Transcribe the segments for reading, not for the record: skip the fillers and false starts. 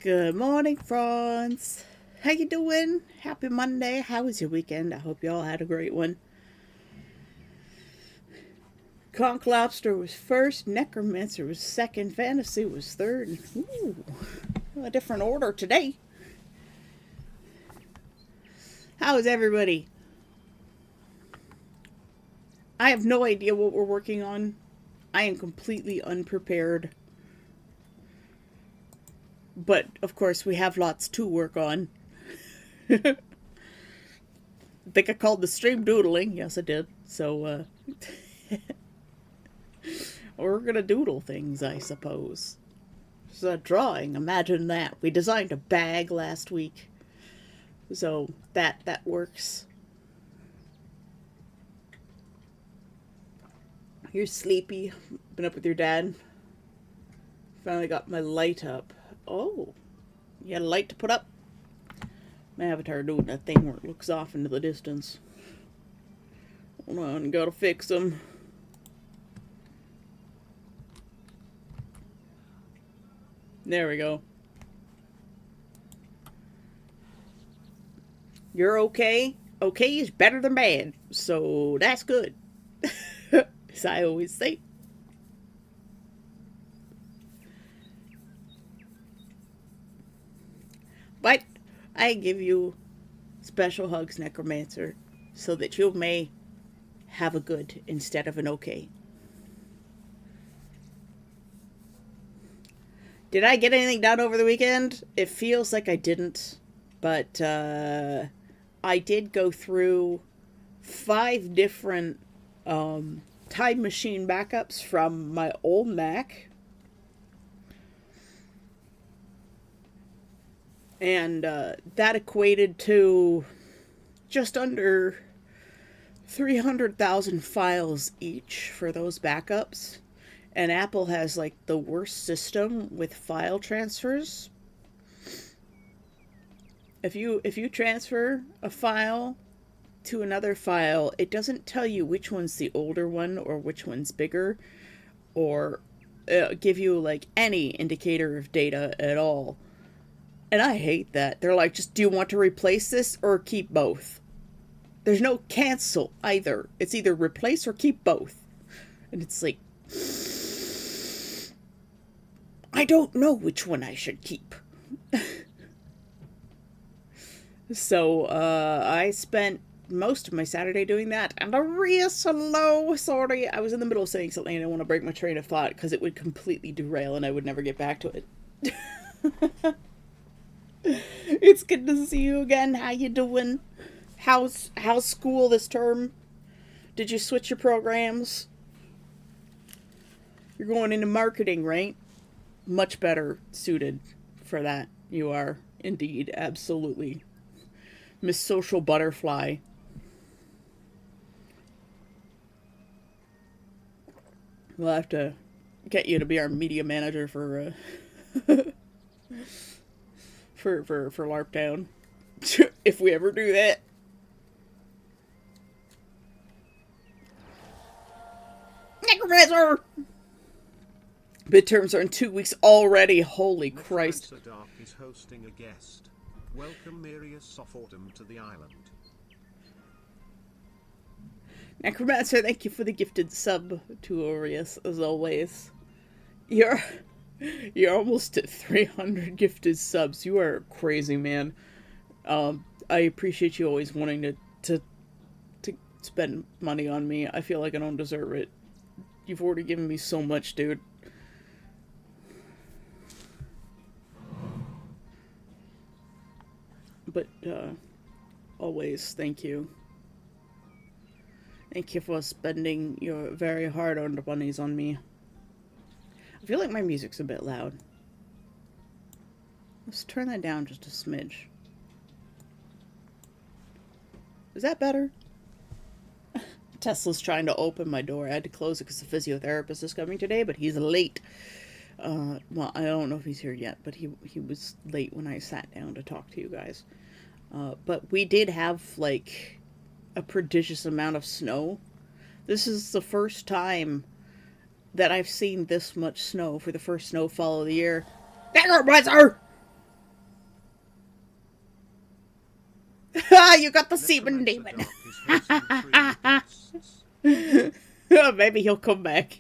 Good morning, Franz. How you doing? Happy Monday. How was your weekend? I hope you all had a great one. Conch Lobster was first, Necromancer was second, Fantasy was third. Ooh, a different order today. How is everybody? I have no idea what we're working on. I am completely unprepared. But, of course, we have lots to work on. I think I called the stream doodling. Yes, I did. So, we're gonna doodle things, I suppose. It's a drawing. Imagine that. We designed a bag last week, so that works. You're sleepy. Been up with your dad. Finally got my light up. Oh, you had a light to put up? My avatar doing that thing where it looks off into the distance. Hold on, gotta fix them. There we go. You're okay. Okay is better than bad, so that's good. As I always say. But I give you special hugs, Necromancer, so that you may have a good instead of an okay. Did I get anything done over the weekend? It feels like I didn't, but I did go through 5 different Time Machine backups from my old Mac, and that equated to just under 300,000 files each for those backups. And Apple has like the worst system with file transfers. If you transfer a file to another file, it doesn't tell you which one's the older one or which one's bigger, or give you like any indicator of data at all. And I hate that. They're like, just do you want to replace this or keep both? There's no cancel either. It's either replace or keep both. And it's like, I don't know which one I should keep. So I spent most of my Saturday doing that, and I'm real slow. Sorry, I was in the middle of saying something and I didn't want to break my train of thought because it would completely derail and I would never get back to it. It's good to see you again. How you doing? How's school this term? Did you switch your programs? You're going into marketing, right? Much better suited for that. You are indeed, absolutely. Miss Social Butterfly. We'll have to get you to be our media manager for for LARP Town. If we ever do that. Necromancer! Midterms are in 2 weeks already. Holy Christ. Necromancer Dark is hosting a guest. Welcome Mirius of Autumn to the island. Necromancer, thank you for the gifted sub to Orius, as always. You're almost at 300 gifted subs. You are crazy, man. I appreciate you always wanting to spend money on me. I feel like I don't deserve it. You've already given me so much, dude. But, always, thank you. Thank you for spending your very hard-earned monies on me. I feel like my music's a bit loud. Let's turn that down just a smidge. Is that better? Tesla's trying to open my door. I had to close it because the physiotherapist is coming today, but he's late. Well, I don't know if he's here yet, but he was late when I sat down to talk to you guys. But we did have, like, a prodigious amount of snow. This is the first time that I've seen this much snow for the first snowfall of the year. Necromancer! You got the semen demon. Maybe he'll come back.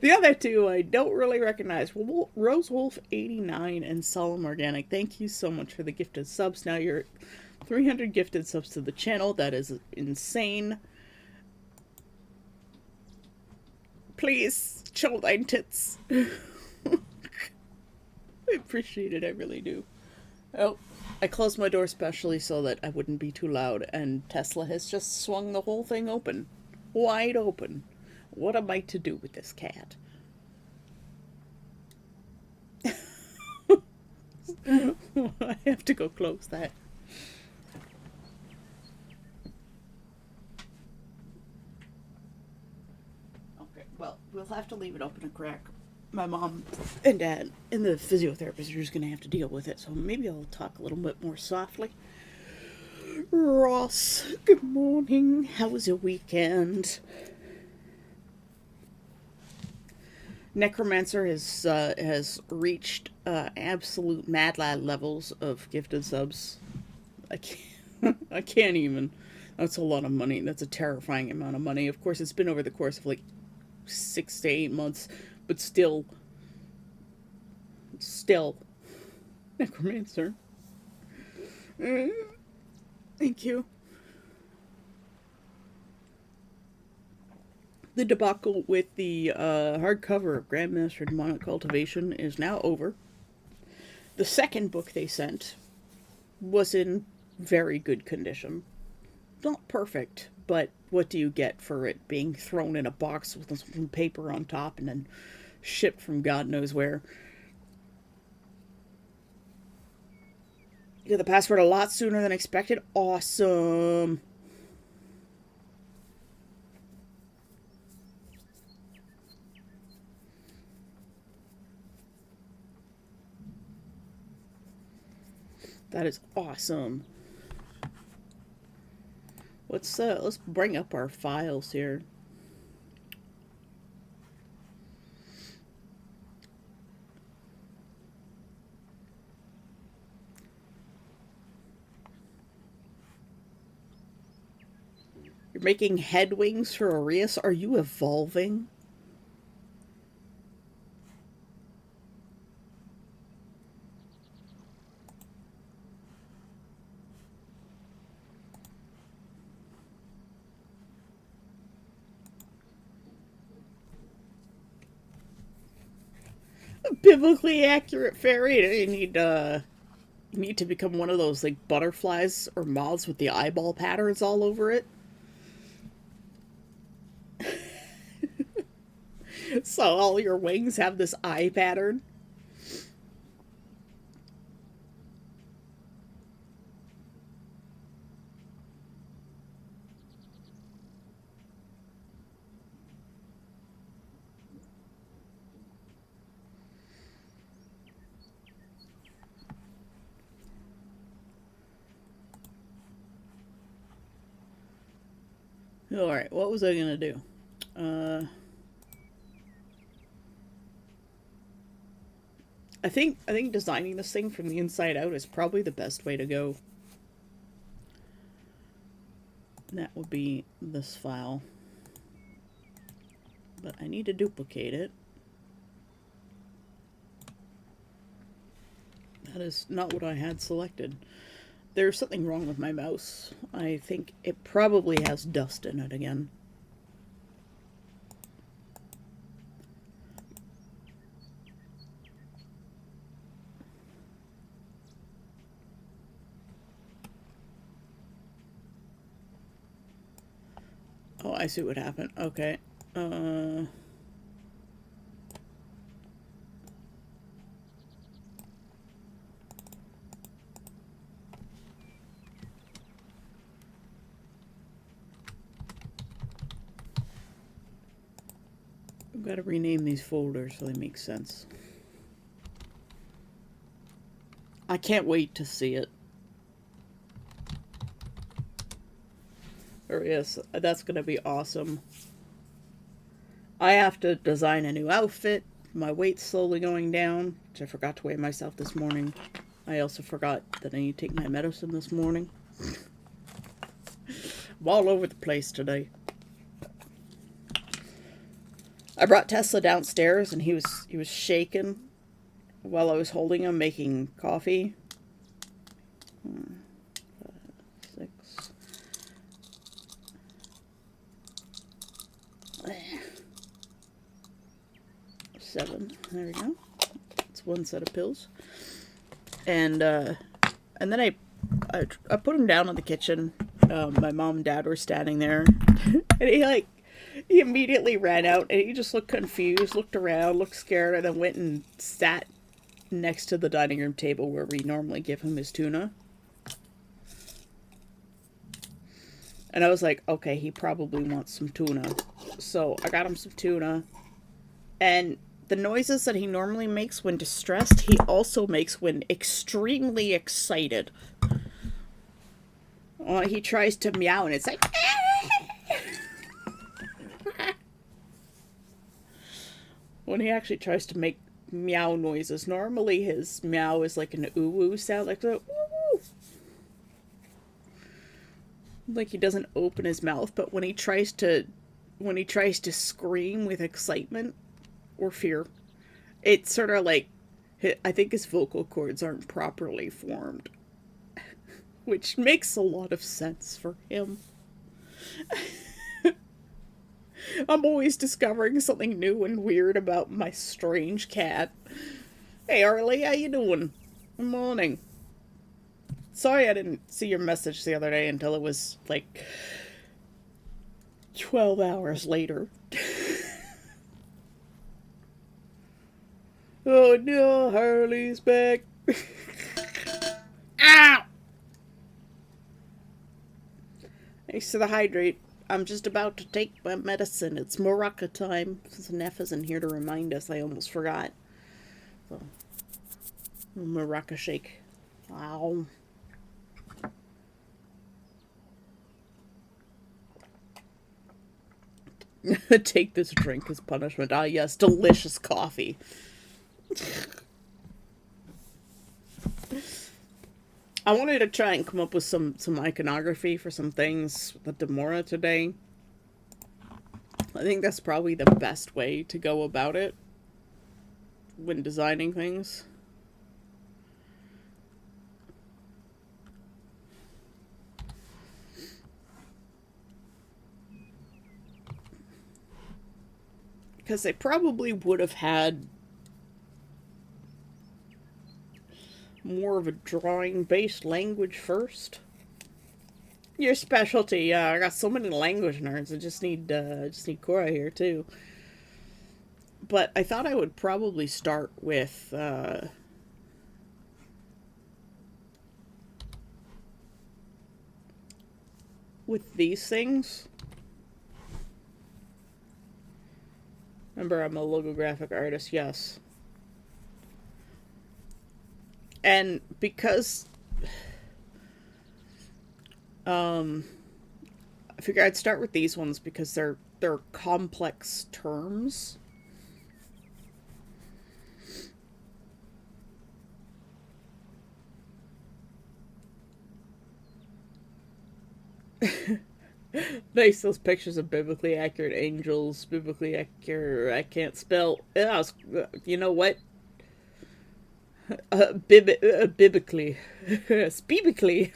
The other two I don't really recognize. Rose Wolf 89 and Solemn Organic. Thank you so much for the gifted subs. Now you're 300 gifted subs to the channel. That is insane. Please, show thine tits. I appreciate it, I really do. Oh, I closed my door specially so that I wouldn't be too loud, and Tesla has just swung the whole thing open. Wide open. What am I to do with this cat? I have to go close that. Okay, well, we'll have to leave it open a crack. My mom and dad and the physiotherapist are just going to have to deal with it, so maybe I'll talk a little bit more softly. Ross, good morning. How was your weekend? Necromancer has reached absolute mad lad levels of gifted subs. I can't even. That's a lot of money. That's a terrifying amount of money. Of course, it's been over the course of like 6 to 8 months, but still, Necromancer. Thank you. The debacle with the hardcover of Grandmaster Demonic Cultivation is now over. The second book they sent was in very good condition. Not perfect, but what do you get for it being thrown in a box with some paper on top and then shipped from God knows where? You got the password a lot sooner than expected. Awesome. That is awesome. Let's bring up our files here. You're making head wings for Arius? Are you evolving? A biblically accurate fairy. You need to become one of those like butterflies or moths with the eyeball patterns all over it. So all your wings have this eye pattern. Alright, what was I gonna do? I think designing this thing from the inside out is probably the best way to go. And that would be this file. But I need to duplicate it. That is not what I had selected. There's something wrong with my mouse. I think it probably has dust in it again. Oh, I see what happened. Okay. I've got to rename these folders so they make sense. I can't wait to see it. Or yes, that's going to be awesome. I have to design a new outfit. My weight's slowly going down, which I forgot to weigh myself this morning. I also forgot that I need to take my medicine this morning. I'm all over the place today. I brought Tesla downstairs and he was shaking while I was holding him making coffee. 6. 7. There we go. It's one set of pills. And then I put him down in the kitchen. My mom and dad were standing there, and he immediately ran out, and he just looked confused, looked around, looked scared, and then went and sat next to the dining room table where we normally give him his tuna. And I was like, okay, he probably wants some tuna. So I got him some tuna. And the noises that he normally makes when distressed, he also makes when extremely excited. He tries to meow, and it's like... when he actually tries to make meow noises, normally his meow is like an ooh-woo sound, like the ooh-woo. Like he doesn't open his mouth, but when he tries to scream with excitement or fear, it's sort of like, I think his vocal cords aren't properly formed, which makes a lot of sense for him. I'm always discovering something new and weird about my strange cat. Hey, Arlie, how you doing? Good morning. Sorry I didn't see your message the other day until it was, like, 12 hours later. Oh no, Harley's back. Ow! Thanks to the hydrate. I'm just about to take my medicine. It's maraca time. Since Neff isn't here to remind us, I almost forgot. So, maraca shake. Wow. Take this drink as punishment. Ah, yes, delicious coffee. I wanted to try and come up with some iconography for some things with Demora today. I think that's probably the best way to go about it when designing things. Because they probably would have had more of a drawing-based language first. Your specialty. I got so many language nerds. I just need Cora here too. But I thought I would probably start with these things. Remember, I'm a logographic artist. Yes. And because I figure I'd start with these ones because they're complex terms. Nice, those pictures of biblically accurate angels, biblically accurate. I can't spell. You know what? Biblically, biblically.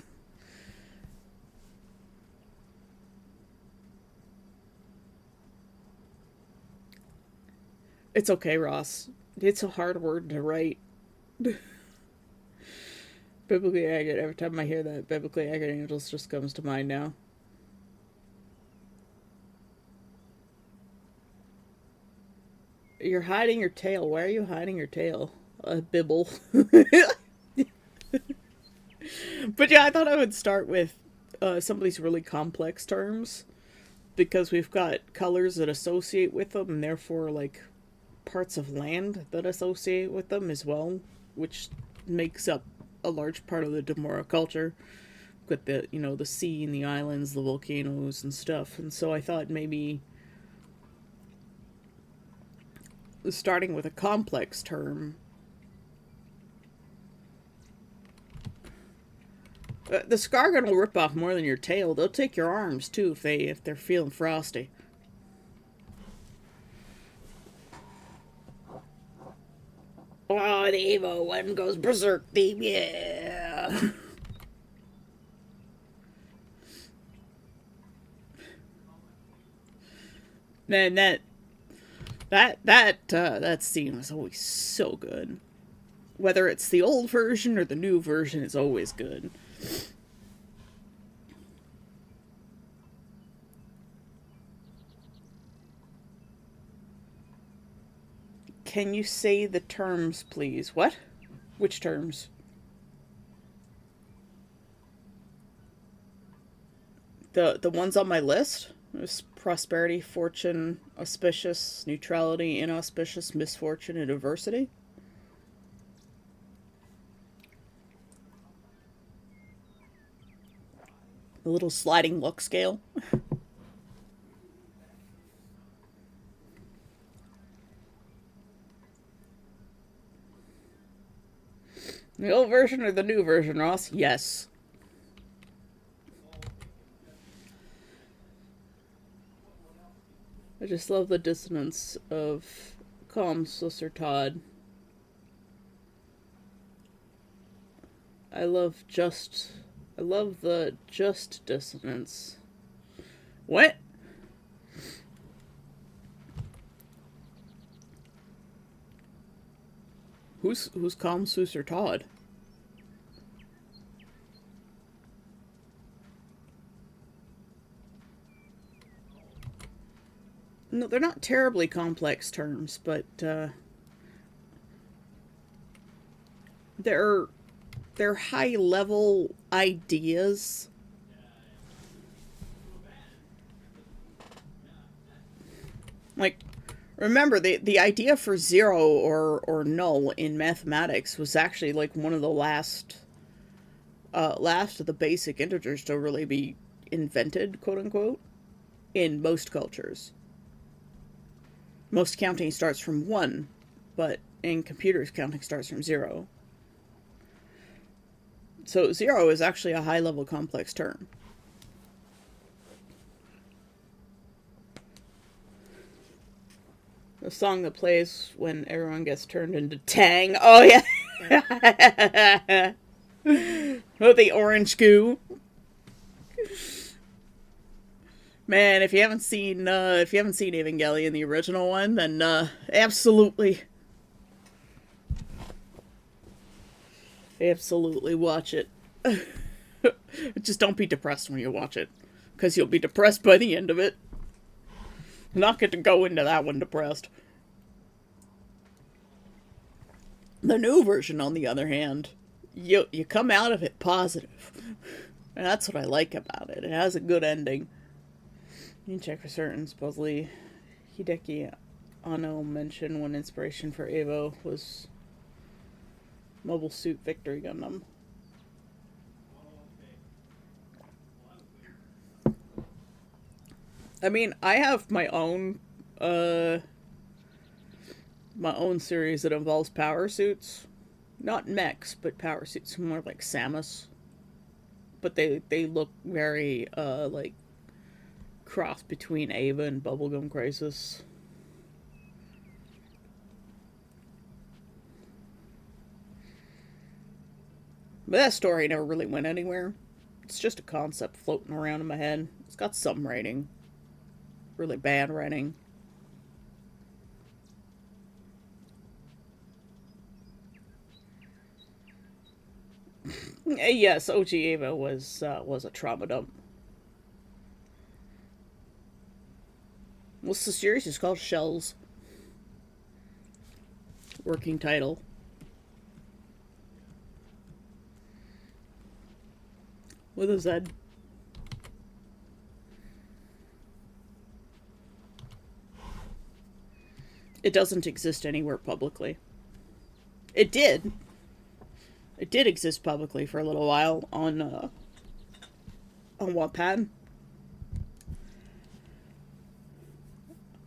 It's okay, Ross. It's a hard word to write. Biblically accurate. Every time I hear that, biblically accurate angels just comes to mind now. You're hiding your tail. Why are you hiding your tail? Bibble. But yeah, I thought I would start with some of these really complex terms because we've got colors that associate with them and therefore like parts of land that associate with them as well, which makes up a large part of the Demora culture with the, you know, the sea and the islands, the volcanoes and stuff. And so I thought maybe starting with a complex term. The Scargon will rip off more than your tail. They'll take your arms too if they're feeling frosty. Oh, the Evo one goes berserk theme, yeah. Man, that scene was always so good. Whether it's the old version or the new version, it's always good. Can you say the terms, please? What? Which terms? The ones on my list? There's prosperity, fortune, auspicious, neutrality, inauspicious, misfortune, and adversity. The little sliding luck scale. The old version or the new version, Ross? Yes. I just love the dissonance of Calm Slusser Todd. I love the just dissonance. What? Who's Calm Slusser Todd? No, they're not terribly complex terms, but they're high level ideas. Like, remember the idea for zero or null in mathematics was actually like one of the last of the basic integers to really be invented, quote unquote, in most cultures. Most counting starts from 1, but in computers, counting starts from 0. So 0 is actually a high-level complex term. The song that plays when everyone gets turned into Tang. Oh, yeah. Oh, the orange goo. Man, if you haven't seen Evangelion, the original one, then absolutely watch it. Just don't be depressed when you watch it, because you'll be depressed by the end of it. Not get to go into that one depressed. The new version, on the other hand, you come out of it positive. And that's what I like about it. It has a good ending. You can check for certain. Supposedly, Hideki Anno mentioned one inspiration for Evo was Mobile Suit Victory I mean, I have uh my own series that involves power suits. Not mechs, but power suits, more like Samus. But they look very like cross between Ava and Bubblegum Crisis. But that story never really went anywhere. It's just a concept floating around in my head. It's got some writing. Really bad writing. Yes, OG Ava was a trauma dump. What's the series? It's called Shells. Working title. With a Z. It doesn't exist anywhere publicly. It did. It did exist publicly for a little while on Wattpad.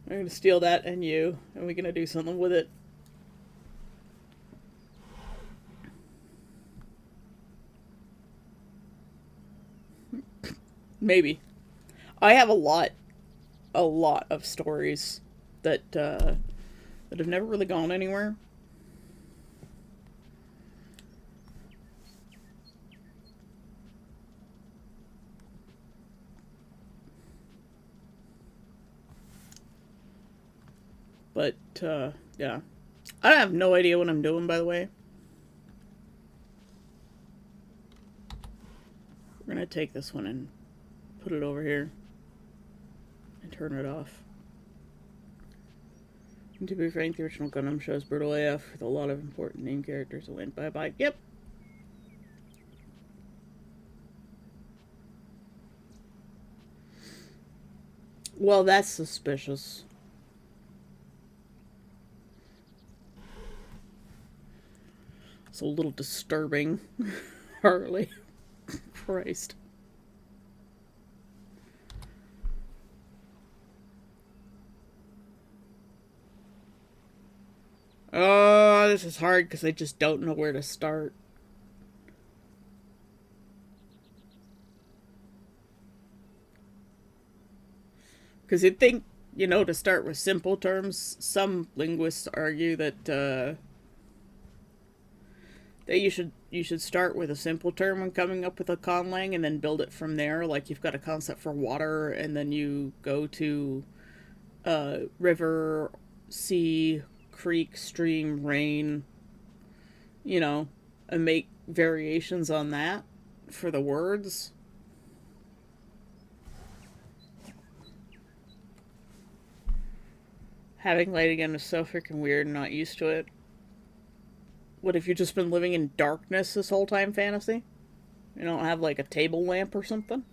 I'm gonna steal that and you, and we're gonna do something with it. Maybe. I have a lot of stories that have never really gone anywhere. But yeah, I have no idea what I'm doing. By the way, we're gonna take this one and put it over here and turn it off. And to be frank, the original Gundam show is brutal AF with a lot of important name characters that went bye-bye. Yep. Well, that's suspicious. It's a little disturbing. Harley. Christ. Oh, this is hard because I just don't know where to start. Because you'd think, you know, to start with simple terms, some linguists argue that you should start with a simple term when coming up with a conlang and then build it from there. Like you've got a concept for water, and then you go to river, sea, creek, stream, rain, you know, and make variations on that for the words. Having light again is so freaking weird and not used to it. What if you've just been living in darkness this whole time, fantasy? You don't have like a table lamp or something?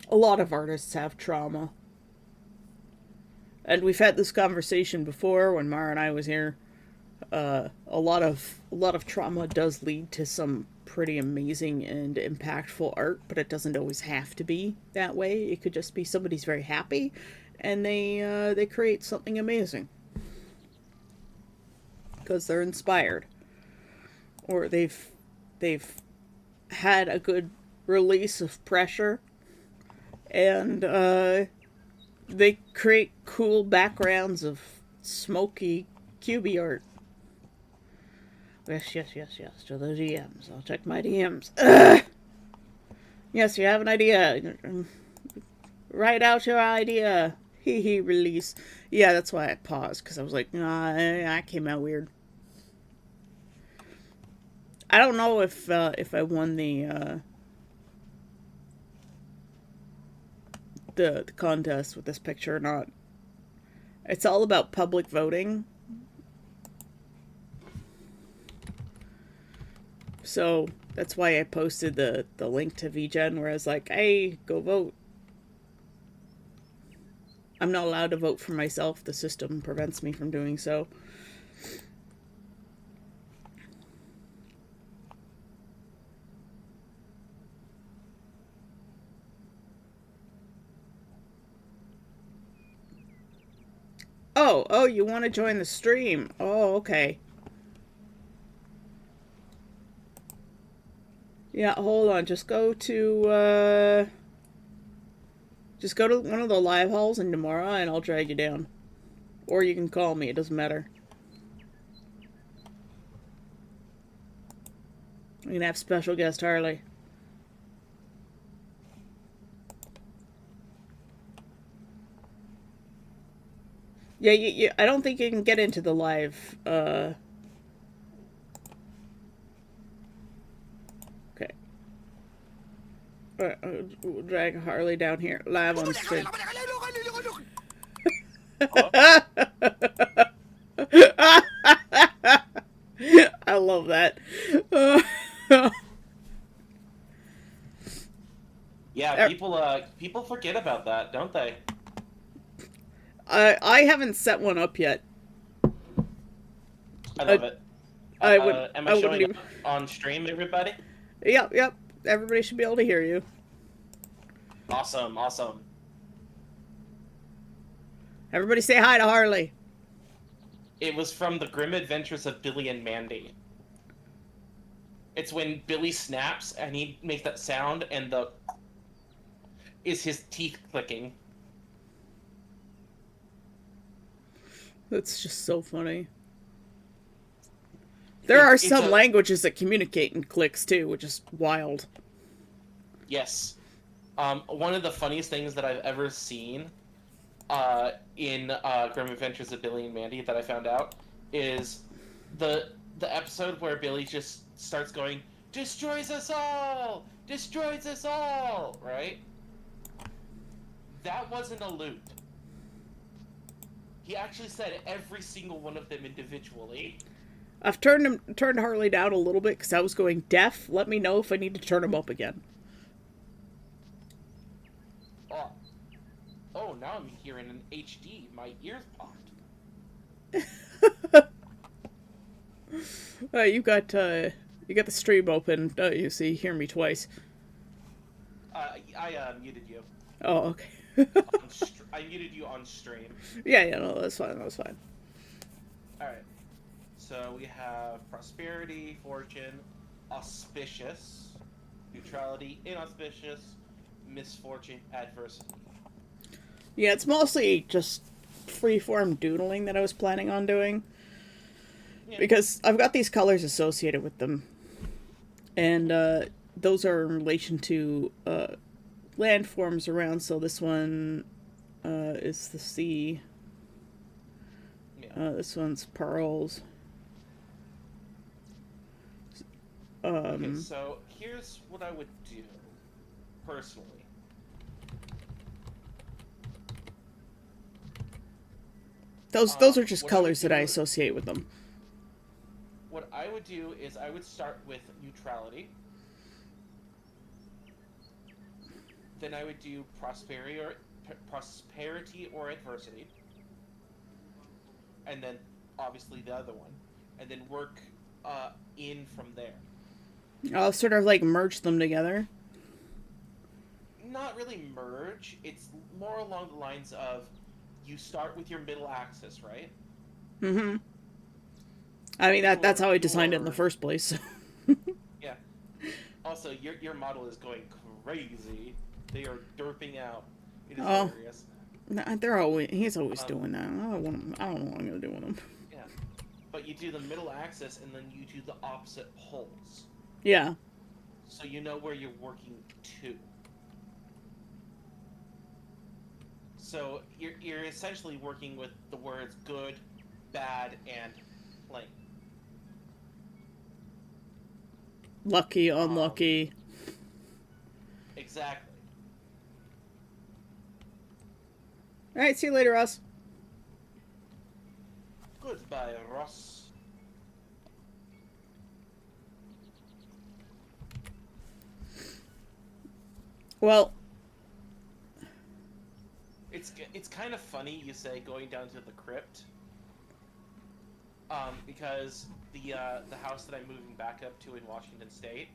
A lot of artists have trauma. And we've had this conversation before when Mara and I was here. A lot of trauma does lead to some pretty amazing and impactful art, but it doesn't always have to be that way. It could just be somebody's very happy, and they create something amazing because they're inspired, or they've had a good release of pressure, and they create cool backgrounds of smoky cubey art. Yes, yes, yes, yes. To the DMs. I'll check my DMs. Ugh! Yes, you have an idea. Write out your idea. Hee hee, release. Yeah, that's why I paused, because I was like, nah, I came out weird. I don't know if I won the contest with this picture or not. It's all about public voting. So that's why I posted the link to VGen where I was like, hey, go vote. I'm not allowed to vote for myself. The system prevents me from doing so. Oh, you want to join the stream? Oh, okay. Yeah, hold on. Just go to one of the live halls in Nomura and I'll drag you down. Or you can call me, it doesn't matter. We can have special guest Harley. Yeah, I don't think you can get into the live, okay. We'll drag Harley down here, live on stream. Hello? I love that. Yeah, people forget about that, don't they? I haven't set one up yet. I love it. I would. Am I I wouldn't showing even. up on stream, everybody? Yep. Everybody should be able to hear you. Awesome, awesome. Everybody say hi to Harley. It was from the Grim Adventures of Billy and Mandy. It's when Billy snaps and he makes that sound and the is his teeth clicking. That's just so funny. There are some languages that communicate in clicks too, which is wild. Yes. One of the funniest things that I've ever seen in Grim Adventures of Billy and Mandy that I found out is the episode where Billy just starts going, "Destroys us all! Destroys us all!" Right? That wasn't a loop. He actually said every single one of them individually. I've turned Harley down a little bit because I was going deaf. Let me know if I need to turn him up again. Oh, now I'm hearing an HD. My ears popped. You got the stream open. You see, hear me twice. I muted you. Oh, okay. I muted you on stream. Yeah, no, that's fine. Alright. So we have prosperity, fortune, auspicious, neutrality, inauspicious, misfortune, adversity. Yeah, it's mostly just freeform doodling that I was planning on doing. Yeah. Because I've got these colors associated with them. And those are in relation to landforms around. So this one is the sea. Yeah. This one's pearls. Okay, so here's what I would do, personally. Those are just colors that I associate with them. What I would do is I would start with neutrality. Then I would do prosperity or adversity. And then obviously the other one. And then work in from there. I'll sort of like merge them together. Not really merge. It's more along the lines of you start with your middle axis, right? Mm-hmm. I mean, that's how I designed it in the first place. Yeah. Also, your model is going crazy. They are derping out. It is hilarious. He's always doing that. I don't know what I'm gonna do with him. Yeah. But you do the middle axis and then you do the opposite poles. Yeah. So you know where you're working to. So you're essentially working with the words good, bad, and plain. Lucky, unlucky. Exactly. Alright, see you later, Ross. Goodbye, Ross. Well, it's kind of funny you say going down to the crypt, because the house that I'm moving back up to in Washington State,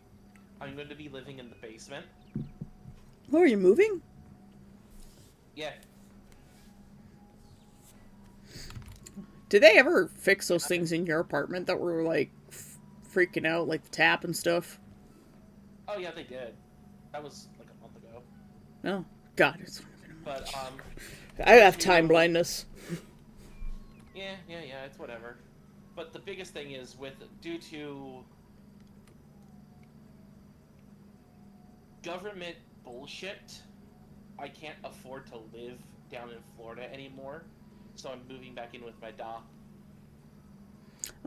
I'm going to be living in the basement. Oh, are you moving? Yeah. Did they ever fix those things in your apartment that were like freaking out, like the tap and stuff? Oh yeah, they did. That was like a month ago. No, God, it's. But I have time blindness. yeah, it's whatever. But the biggest thing is due to government bullshit, I can't afford to live down in Florida anymore. So I'm moving back in with my da.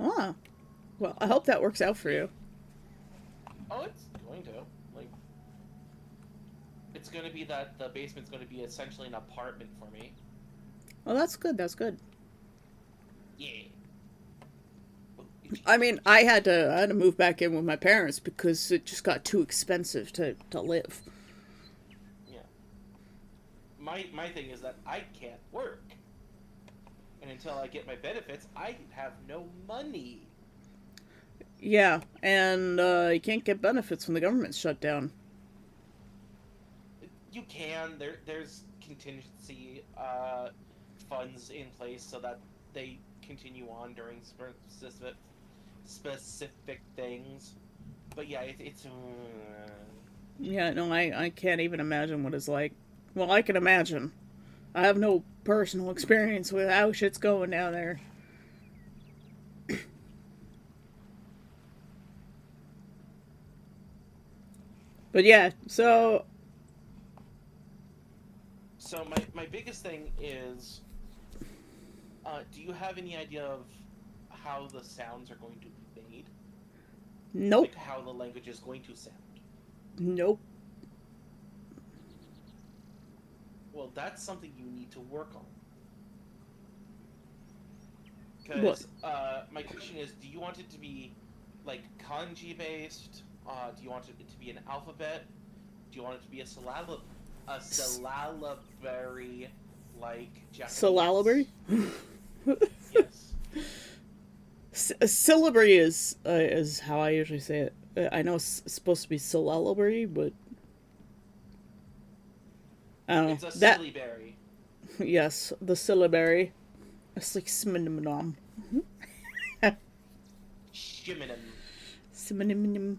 Ah, well, I hope that works out for you. Oh, it's going to. Like, it's going to be that the basement's going to be essentially an apartment for me. Well, that's good. That's good. Yeah. I mean, I had to move back in with my parents because it just got too expensive to live. Yeah. My thing is that I can't work. And until I get my benefits, I have no money. Yeah, and you can't get benefits when the government's shut down. You can. There's contingency funds in place so that they continue on during specific things. But yeah, it's Yeah, no, I can't even imagine what it's like. Well, I can imagine. I have no personal experience with how shit's going down there. But yeah, so my biggest thing is, do you have any idea of how the sounds are going to be made? nope, Like how the language is going to sound? nope. Well, that's something you need to work on. What? Because my question is, do you want it to be like kanji based? Do you want it to be an alphabet? Do you want it to be a syllabary like Japanese? Syllabary? Yes. Syllabary is how I usually say it. I know it's supposed to be syllabary, but I don't know. It's a That silly berry. yes, the syllabary. It's like siminom. Shiminim. Siminom.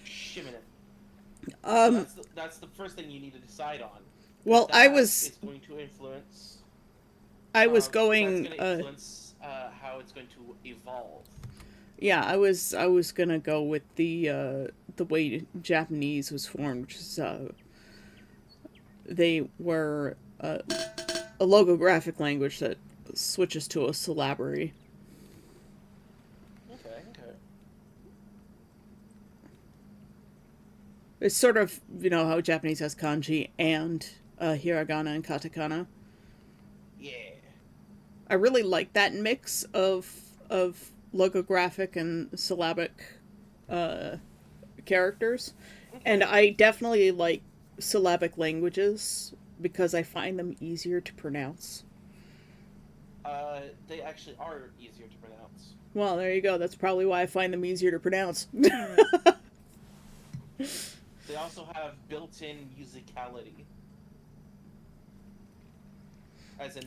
Shiminim. Um. That's the first thing you need to decide on. Well, That is going to influence. I was That's going. going to influence how it's going to evolve. Yeah, I was gonna go with the way Japanese was formed, which is they were a logographic language that switches to a syllabary. Okay. It's sort of, how Japanese has kanji and hiragana and katakana. Yeah. I really like that mix of logographic and syllabic characters. And I definitely like syllabic languages because I find them easier to pronounce. They actually are easier to pronounce. Well, there you go. That's probably why I find them easier to pronounce. They also have built-in musicality. As in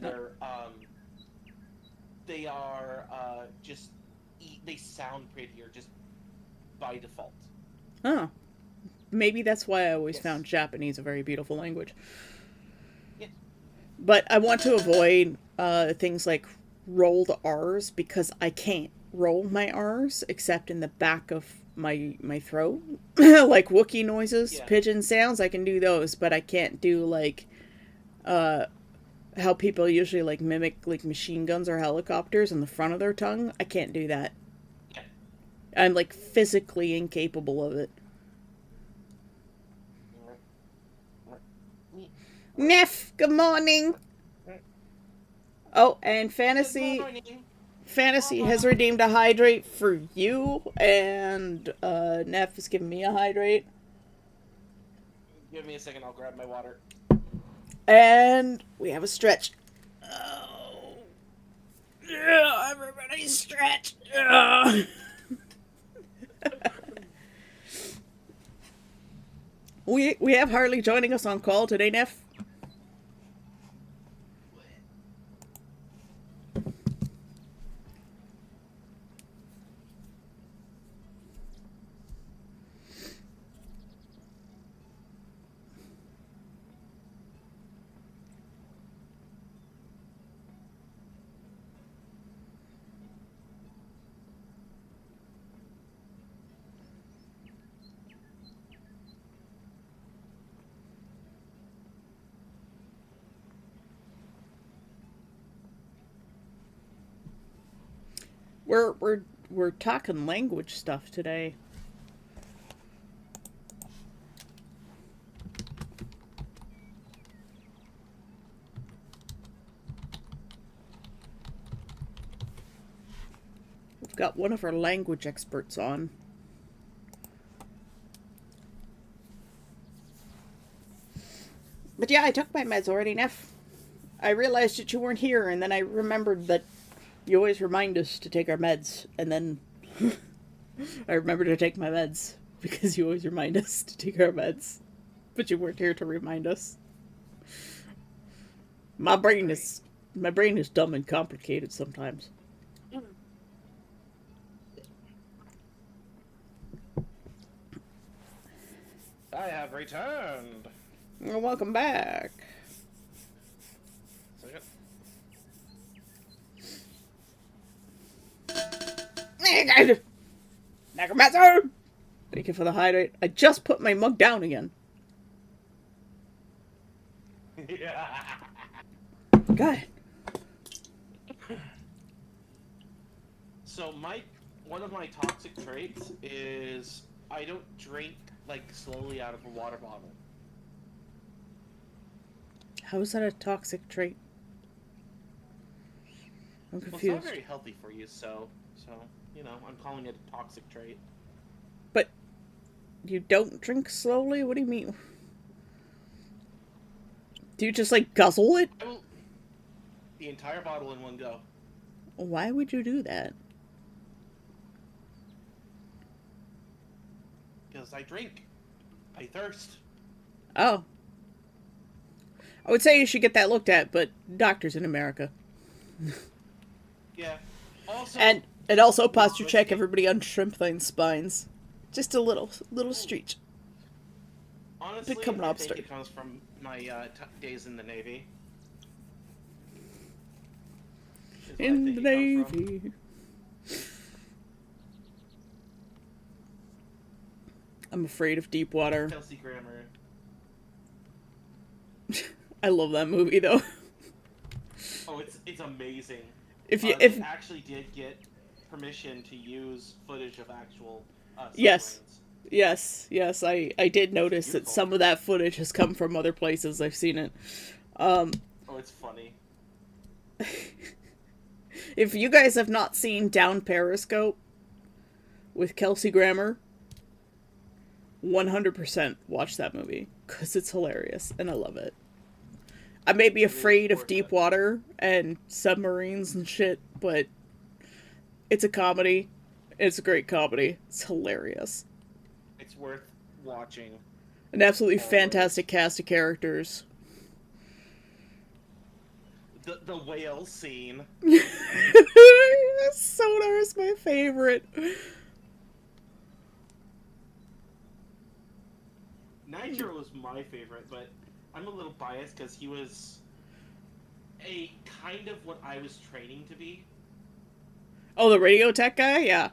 they are they sound prettier just by default. Oh. Maybe that's why I always Yes. found Japanese a very beautiful language. Yes. But I want to avoid things like rolled R's because I can't roll my R's except in the back of my throat. Like Wookiee noises, Yeah. pigeon sounds, I can do those, but I can't do like how people usually like mimic like machine guns or helicopters in the front of their tongue. I can't do that. Yeah. I'm like physically incapable of it. Neff, good morning. Oh, and Good Fantasy has redeemed a hydrate for you, and Neff is giving me a hydrate. Give me a second, I'll grab my water. And we have a stretch. Oh. Yeah, everybody stretch. Yeah. We have Harley joining us on call today, Neff. We're talking language stuff today. We've got one of our language experts on. But yeah, I took my meds already, Neff. I realized that you weren't here, and then I remembered that you always remind us to take our meds, and then I remembered to take my meds because you always remind us to take our meds, but you weren't here to remind us. My brain is dumb and complicated sometimes. I have returned. Well, welcome back. Necromancer! Thank you for the hydrate. I just put my mug down again. Yeah. God. So one of my toxic traits is I don't drink like slowly out of a water bottle. How is that a toxic trait? I'm Well, it's confused. not very healthy for you, so you know, I'm calling it a toxic trait. But you don't drink slowly? What do you mean? Do you just like guzzle it? I will the entire bottle in one go. Why would you do that? Because I drink. I thirst. Oh. I would say you should get that looked at, but doctors in America. Yeah. Also, And also posture check everybody on Shrimp Line spines. Just a little streak. honestly, become an I lobster. think it comes from my days in the Navy. Is what I In think the it comes from. Navy. I'm afraid of deep water. Kelsey Grammer. I love that movie though. Oh, it's amazing. If you They actually did get permission to use footage of actual Yes. submarines. Yes, I did notice that Beautiful. some of that footage has come from other places. I've seen it. Oh, it's funny. If you guys have not seen Down Periscope with Kelsey Grammer, 100% watch that movie because it's hilarious and I love it. I may be afraid of deep water and submarines and shit, but it's a comedy. It's a great comedy. It's hilarious. It's worth watching. An absolutely fantastic cast of characters. The whale scene. Sonar is my favorite. Nitro was my favorite, but I'm a little biased because he was a kind of what I was training to be. Oh, the radio tech guy? Yeah.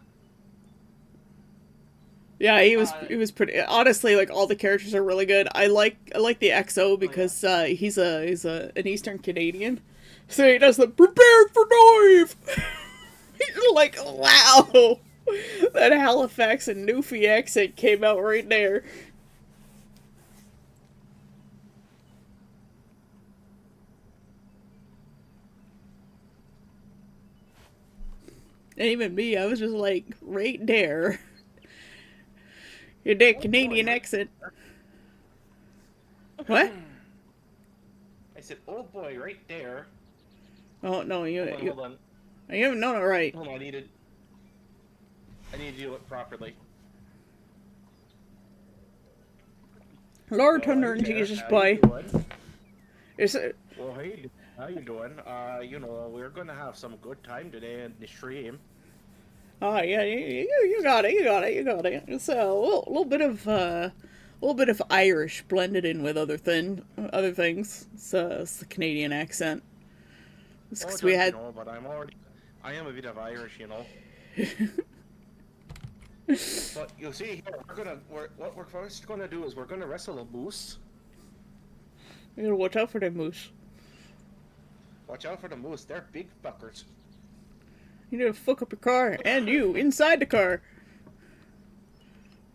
Yeah, he was pretty. Honestly, like all the characters are really good. I like the XO because he's an Eastern Canadian, so he does the prepare for dive. He's like, wow, that Halifax and Newfie accent came out right there. And even me, I was just like, right there. Your that Canadian accent. What? I said, "Oh boy, right there." Oh no, you Hold on. you haven't known it right. Hold on. I need to do it properly. Lord Thunder and Jesus boy. Is it? Well, hey, how you doing? You know, we're gonna have some good time today in the stream. Oh yeah, you got it, you got it. It's a little bit of Irish blended in with other things. It's the Canadian accent. It's 'cause we had. You know, but I am a bit of Irish, you know. But you see, what we're first gonna do is we're gonna wrestle a moose. You gotta watch out for them moose. Watch out for the moose; they're big fuckers. You need to fuck up your car, and you inside the car.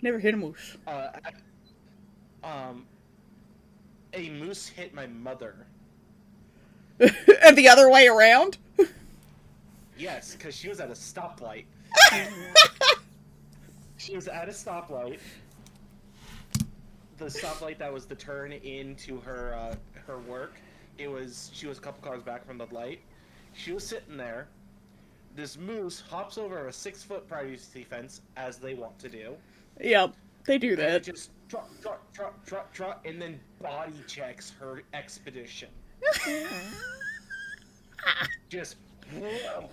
Never hit a moose. A moose hit my mother. And the other way around? Yes, because she was at a stoplight. She was at a stoplight. The stoplight that was the turn into her her work. She was a couple cars back from the light. She was sitting there. This moose hops over a 6-foot privacy fence, as they want to do. Yep, they do And that. just trot, and then body checks her expedition. Just fell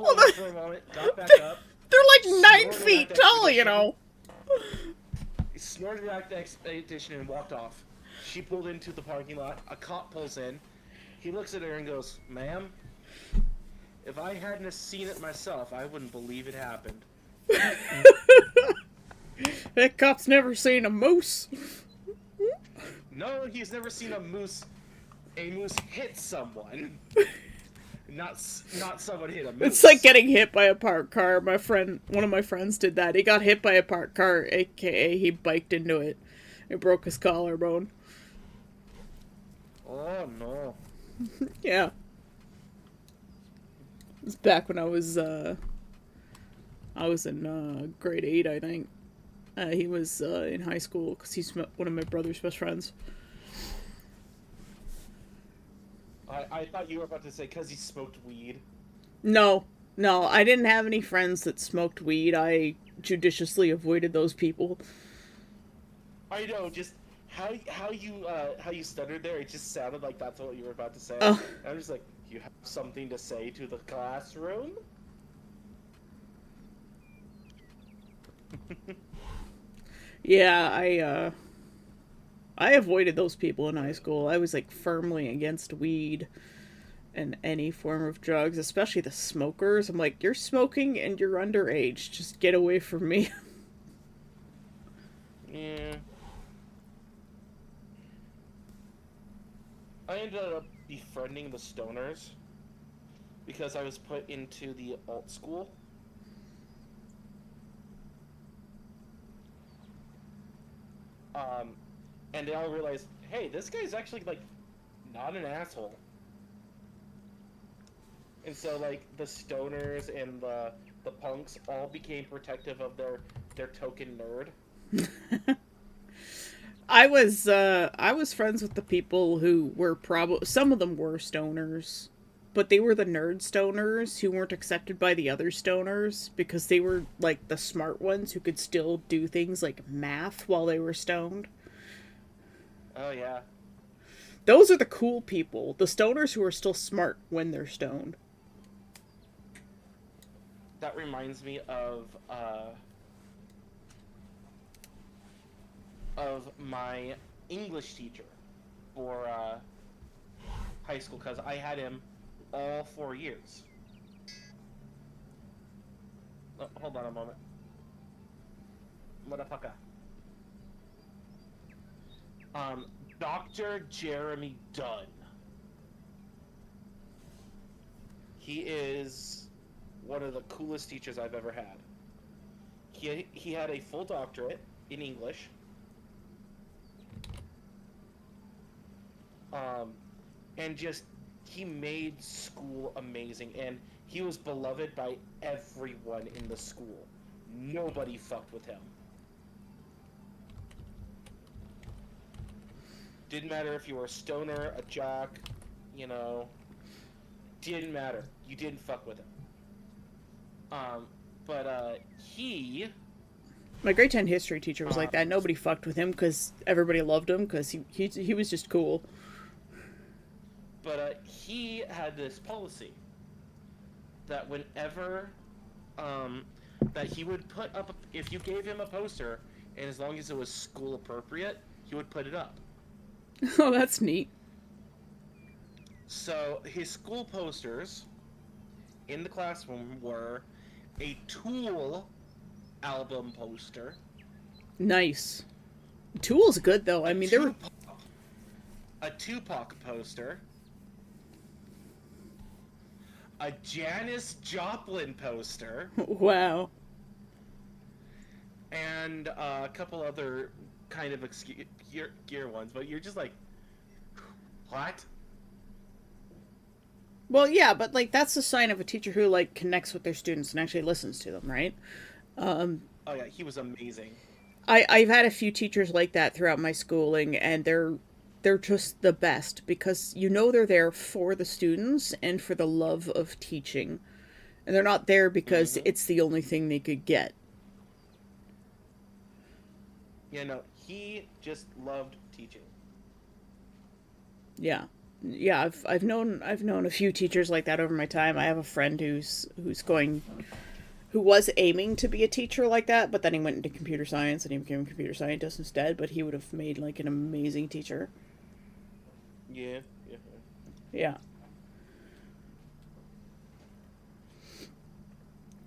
over for a moment, got back up, They're like 9 Snorted feet at the tall, you expedition. know. snorted back the expedition, and walked off. She pulled into the parking lot. A cop pulls in. He looks at her and goes, "Ma'am, if I hadn't have seen it myself, I wouldn't believe it happened." That cop's never seen a moose. No, he's never seen a moose hit someone. Not someone hit a moose. It's like getting hit by a parked car. One of my friends did that. He got hit by a parked car, aka he biked into it. It broke his collarbone. Oh no. Yeah. It was back when I was in grade 8, I think. He was in high school because he's one of my brother's best friends. I thought you were about to say because he smoked weed. No, I didn't have any friends that smoked weed. I judiciously avoided those people. I know, just how you stuttered there. It just sounded like that's what you were about to say. Oh. I was like, you have something to say to the classroom? Yeah, I avoided those people in high school. I was like firmly against weed and any form of drugs, especially the smokers. I'm like, you're smoking and you're underage. Just get away from me. Yeah. I ended up befriending the stoners because I was put into the alt school. And they all realized, hey, this guy's actually, like, not an asshole. And so, like, the stoners and the punks all became protective of their token nerd. I was friends with the people who were some of them were stoners, but they were the nerd stoners who weren't accepted by the other stoners because they were like the smart ones who could still do things like math while they were stoned. Oh, yeah. Those are the cool people, the stoners who are still smart when they're stoned. That reminds me of my English teacher for high school, because I had him all 4 years. Oh, hold on a moment. Motherfucker. Dr. Jeremy Dunn. He is one of the coolest teachers I've ever had. He had a full doctorate in English. And just, he made school amazing, and he was beloved by everyone in the school. Nobody fucked with him. Didn't matter if you were a stoner, a jock, you know, didn't matter. You didn't fuck with him. My grade 10 history teacher was like that. Nobody fucked with him because everybody loved him because he was just cool. But he had this policy that whenever, that he would put up, if you gave him a poster, and as long as it was school appropriate, he would put it up. Oh, that's neat. So his school posters in the classroom were a Tool album poster. Nice. Tool's good though. I mean, a Tupac poster, a Janis Joplin poster, Wow. and a couple other kind of obscure ones. But you're just like, what? Well, yeah, but like that's a sign of a teacher who like connects with their students and actually listens to them, right? Oh yeah, he was amazing. I've had a few teachers like that throughout my schooling, and they're just the best because you know they're there for the students and for the love of teaching, and they're not there because Mm-hmm. it's the only thing they could get. Yeah, no, he just loved teaching. Yeah, yeah. I've known a few teachers like that over my time. I have a friend who was aiming to be a teacher like that, but then he went into computer science and he became a computer scientist instead. But he would have made like an amazing teacher. Yeah, yeah. Yeah.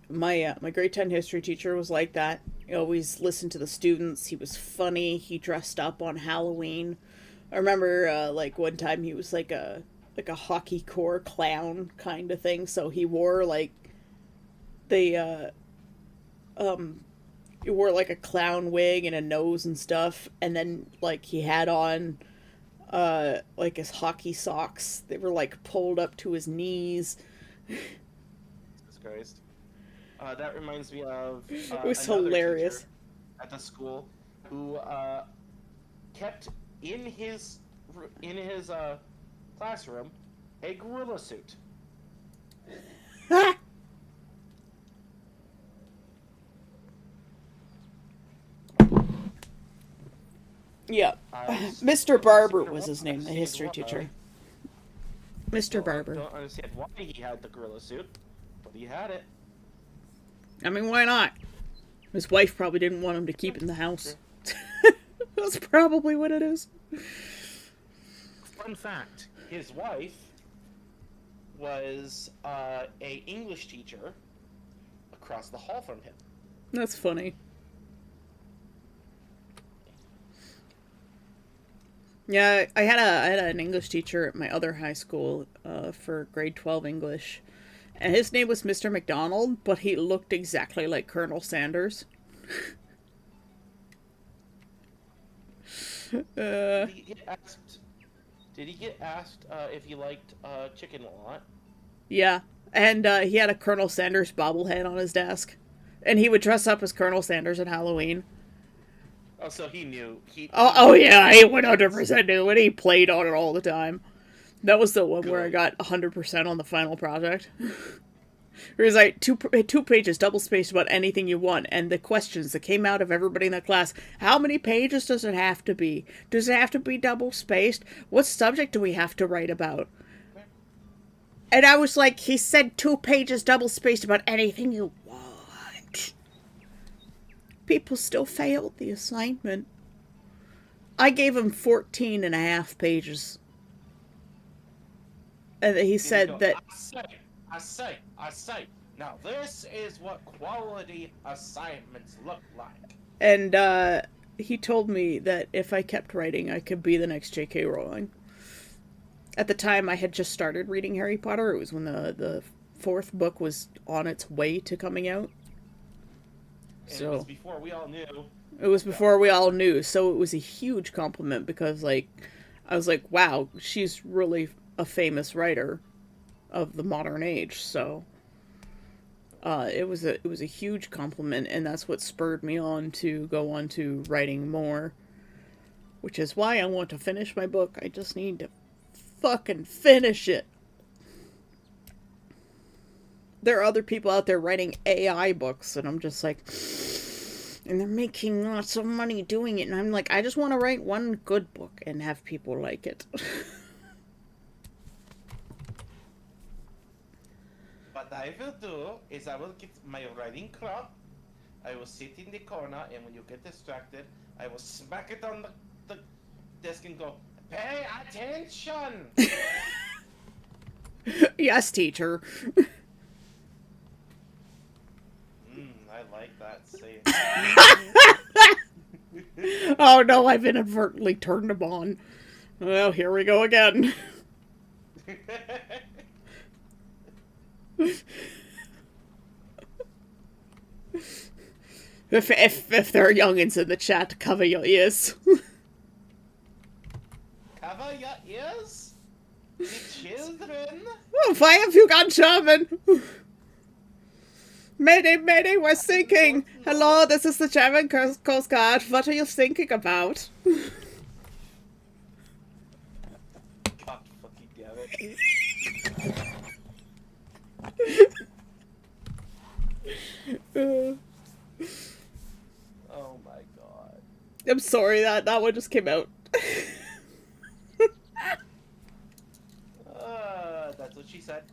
My grade 10 history teacher was like that. He always listened to the students. He was funny. He dressed up on Halloween. I remember like one time he was like a hockey core clown kind of thing. So he wore like the he wore like a clown wig and a nose and stuff, and then like he had on like his hockey socks. They were like pulled up to his knees. Jesus Christ. That reminds me of It was another hilarious. teacher at the school who kept in his classroom a gorilla suit. Yeah. I Mr. don't Barber understand was his why- name, the history why. teacher. Mr. Barber. Don't understand why he had the gorilla suit, but he had it. I mean, why not? His wife probably didn't want him to keep it in the house. That's probably what it is. Fun fact: his wife was a English teacher across the hall from him. That's funny. Yeah, I had an English teacher at my other high school for grade 12 English. And his name was Mr. McDonald, but he looked exactly like Colonel Sanders. Did he get asked? If he liked chicken a lot? Yeah, and he had a Colonel Sanders bobblehead on his desk. And he would dress up as Colonel Sanders at Halloween. Oh, so he knew. Oh yeah, he 100% knew it. He played on it all the time. That was the one where I Good. got 100% on the final project. It was like two pages, double spaced about anything you want, and the questions that came out of everybody in that class. How many pages does it have to be? Does it have to be double spaced? What subject do we have to write about? And I was like, he said 2 pages double spaced about anything you want. People still failed the assignment. I gave him 14 and a half pages. And he said that I say. Now this is what quality assignments look like. And he told me that if I kept writing, I could be the next J.K. Rowling. At the time, I had just started reading Harry Potter. It was when the 4th book was on its way to coming out. And So it was before we all knew. it was before we all knew. So it was a huge compliment because, like, I was like, wow, she's really a famous writer of the modern age. So it was a huge compliment, and that's what spurred me on to go on to writing more. Which is why I want to finish my book. I just need to fucking finish it. There are other people out there writing AI books, and I'm just like, and they're making lots of money doing it, and I'm like, I just want to write one good book and have people like it. What I will do is I will get my writing club. I will sit in the corner, and when you get distracted, I will smack it on the desk and go, "Pay attention!" Yes, teacher. I like that saying. Oh no, I've inadvertently turned him on. Well, here we go again. If there are youngins in the chat, cover your ears. Cover your ears, the children. Oh, why have you gone German? Mayday, mayday, we're sinking. Hello, this is the German Coast Guard. What are you thinking about? God fucking damn it. Oh my god. I'm sorry, that one just came out. That's what she said.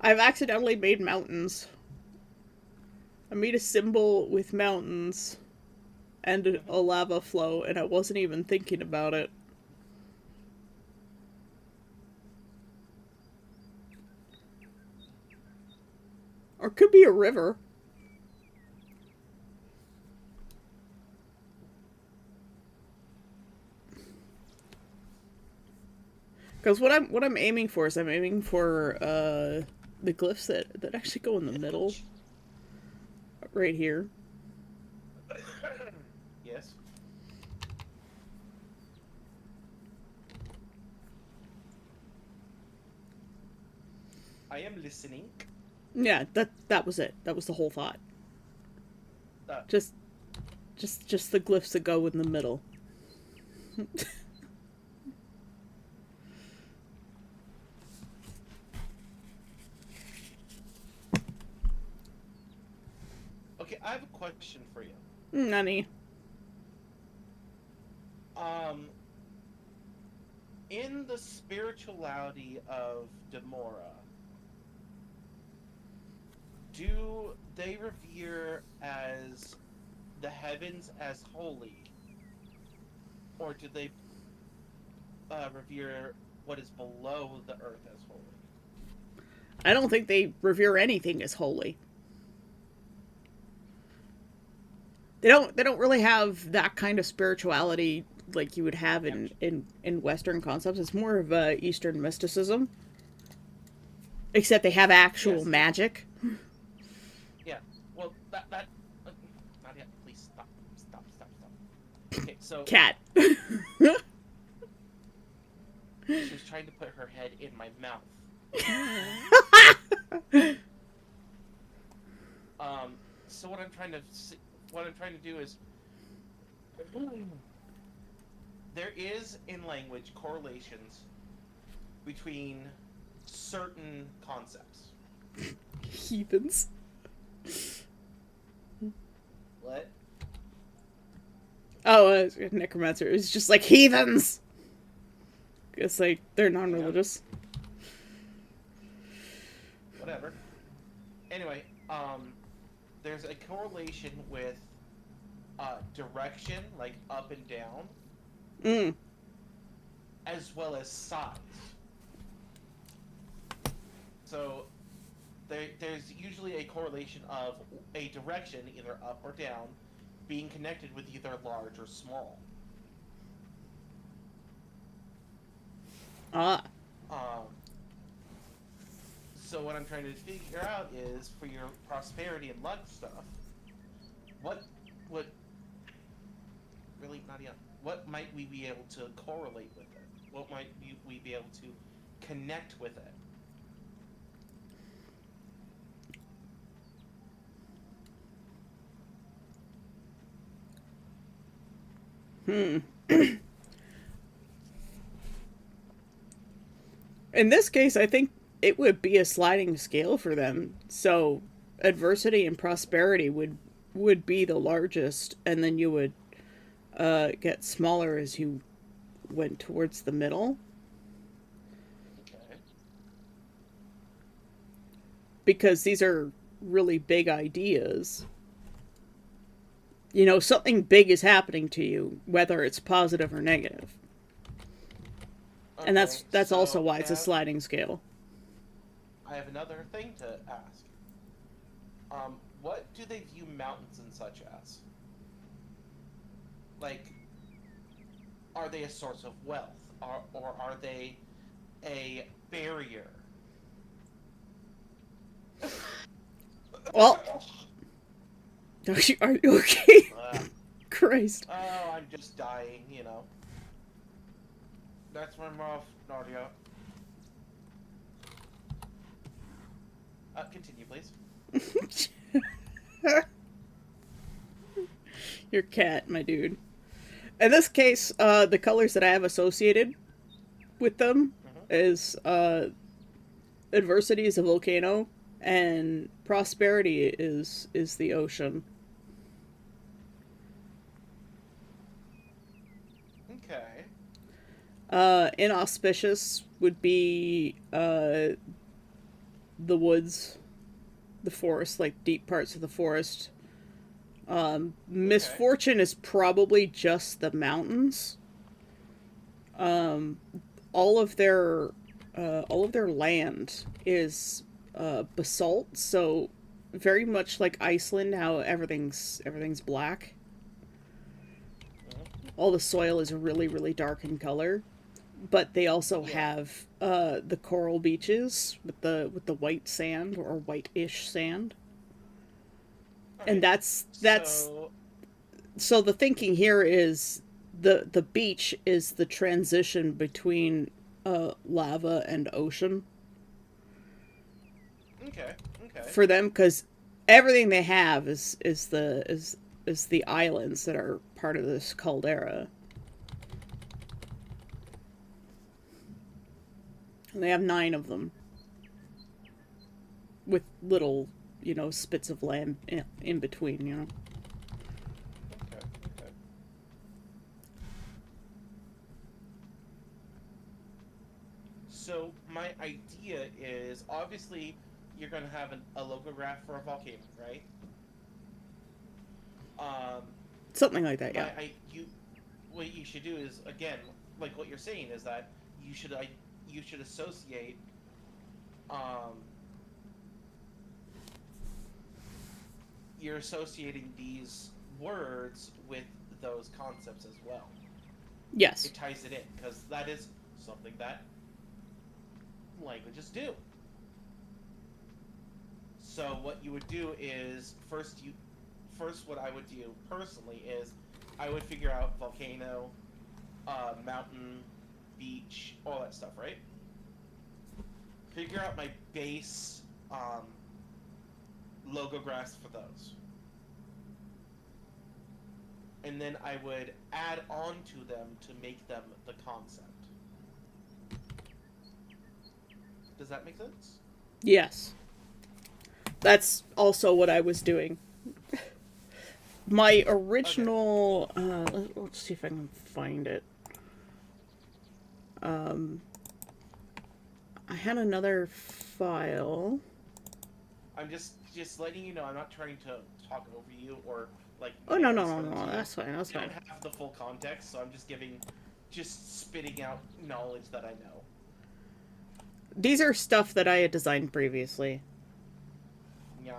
I've accidentally made mountains. I made a symbol with mountains and a lava flow, and I wasn't even thinking about it. Or it could be a river. Because what I'm aiming for is I'm aiming for the glyphs that actually go in the middle. Right here. Yes. I am listening. Yeah, that was it. That was the whole thought. Just the glyphs that go in the middle. Okay, I have a question for you. Nani. In the spirituality of Demora, do they revere as the heavens as holy, or do they revere what is below the earth as holy? I don't think they revere anything as holy. They don't really have that kind of spirituality like you would have in Western concepts. It's more of Eastern mysticism. Except they have actual magic. Yeah. Well, that not yet. Please stop. Okay, so Cat. she was trying to put her head in my mouth. So what I'm trying to do is there is in language correlations between certain concepts. Heathens. What? Oh, necromancer. It's just like heathens. It's like they're non-religious. Whatever. Anyway, there's a correlation with direction, like up and down, as well as size. So there's usually a correlation of a direction, either up or down, being connected with either large or small. Ah. So what I'm trying to figure out is, for your prosperity and luck stuff, what really, Nadia, what might we be able to correlate with it? What might we be able to connect with it? In this case, I think it would be a sliding scale for them. So adversity and prosperity would be the largest, and then you would get smaller as you went towards the middle. Okay. Because these are really big ideas. You know, something big is happening to you, whether it's positive or negative. Okay, And that's so also why it's a sliding scale. I have another thing to ask. What do they view mountains and such as? Like, are they a source of wealth, or are they a barrier? Well, are you okay? Ugh. Christ. Oh, I'm just dying, you know. That's my mouth, Nadia. Continue, please. Your cat, my dude. In this case, the colors that I have associated with them is adversity is a volcano, and prosperity is the ocean. Okay. Inauspicious would be the woods, the forest, like deep parts of the forest. Misfortune is probably just the mountains. All of their land is basalt, so very much like Iceland, how everything's black. All the soil is really, really dark in color, but they also have the coral beaches with the white sand or white-ish sand. And that's so the thinking here is the beach is the transition between lava and ocean. Okay. For them, because everything they have is the islands that are part of this caldera. And they have 9 of them, with little, spits of land in between, Okay. So my idea is, obviously, you're going to have a logograph for a volcano, right? Something like that, yeah. What you should do is, again, like what you're saying is that you should associate you're associating these words with those concepts as well. Yes. It ties it in, because that is something that languages do. So what you would do is, first what I would do personally is I would figure out volcano, mountain, beach, all that stuff, right? Figure out my base logographs for those. And then I would add on to them to make them the concept. Does that make sense? Yes. That's also what I was doing. My original... let's see if I can find it. I had another file. I'm just letting you know I'm not trying to talk over you or like... Oh, no, that's fine, that's fine. I don't have the full context, so I'm just spitting out knowledge that I know. These are stuff that I had designed previously. Yes.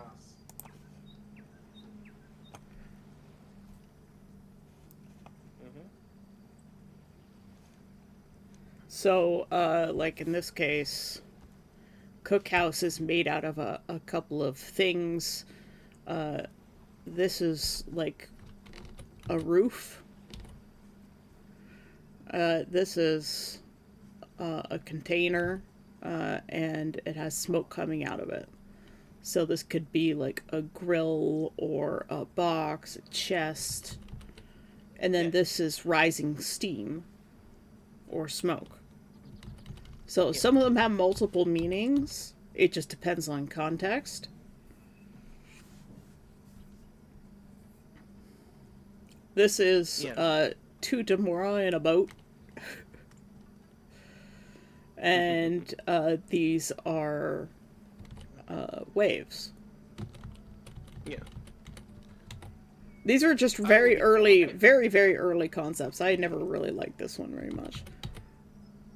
So, like in this case, Cookhouse is made out of a couple of things. This is like a roof. This is a container, and it has smoke coming out of it. So this could be like a grill or a box, a chest. And then this is rising steam or smoke. So some of them have multiple meanings. It just depends on context. This is two Demora in a boat. And these are waves. Yeah. These are just very early, very, very early concepts. I never really liked this one very much.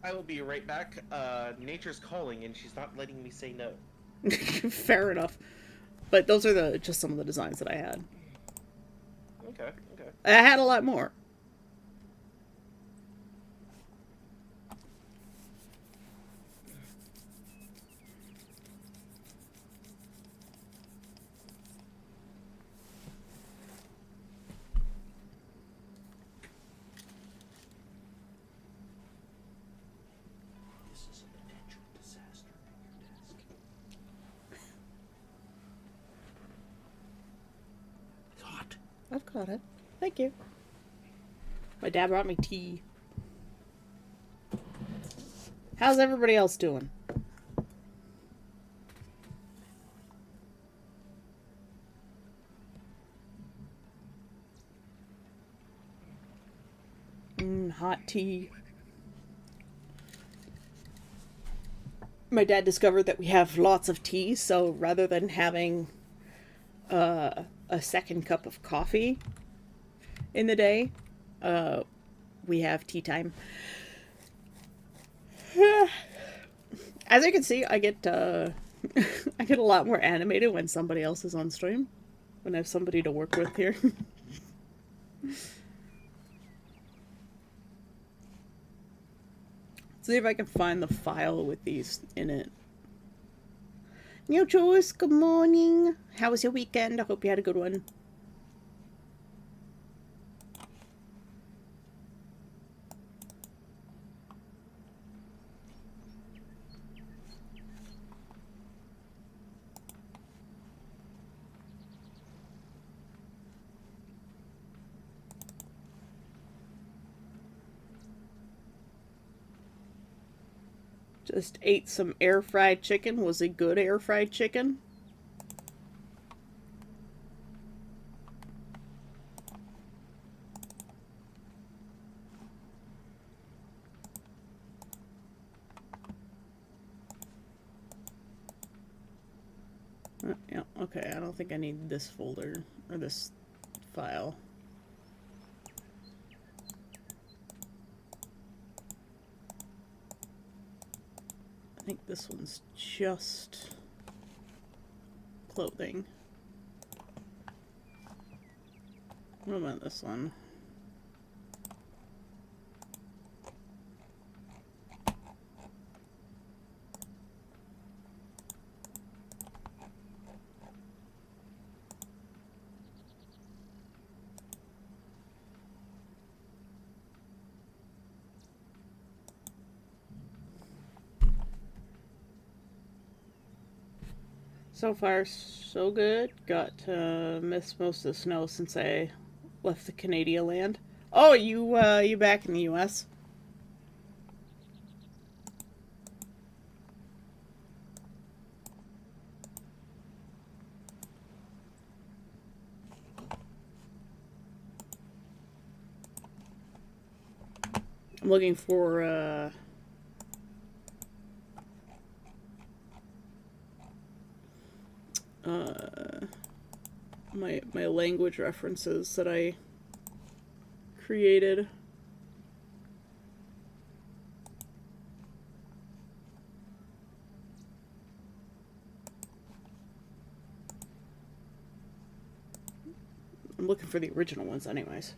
I will be right back. Nature's calling, and she's not letting me say no. Fair enough. But those are just some of the designs that I had. Okay. I had a lot more. Got it. Thank you. My dad brought me tea. How's everybody else doing? Hot tea. My dad discovered that we have lots of tea, so rather than having a second cup of coffee in the day, we have tea time. As you can see, I get I get a lot more animated when somebody else is on stream, when I have somebody to work with here. See if I can find the file with these in it. Yo, Joyce, good morning. How was your weekend? I hope you had a good one. Just ate some air fried chicken. Was it good air fried chicken? Yeah, okay, I don't think I need this folder or this file. I think this one's just clothing. What about this one? So far, so good. Got to miss most of the snow since I left the Canadian land. Oh, you back in the U.S.? I'm looking for my language references that I created. I'm looking for the original ones anyways.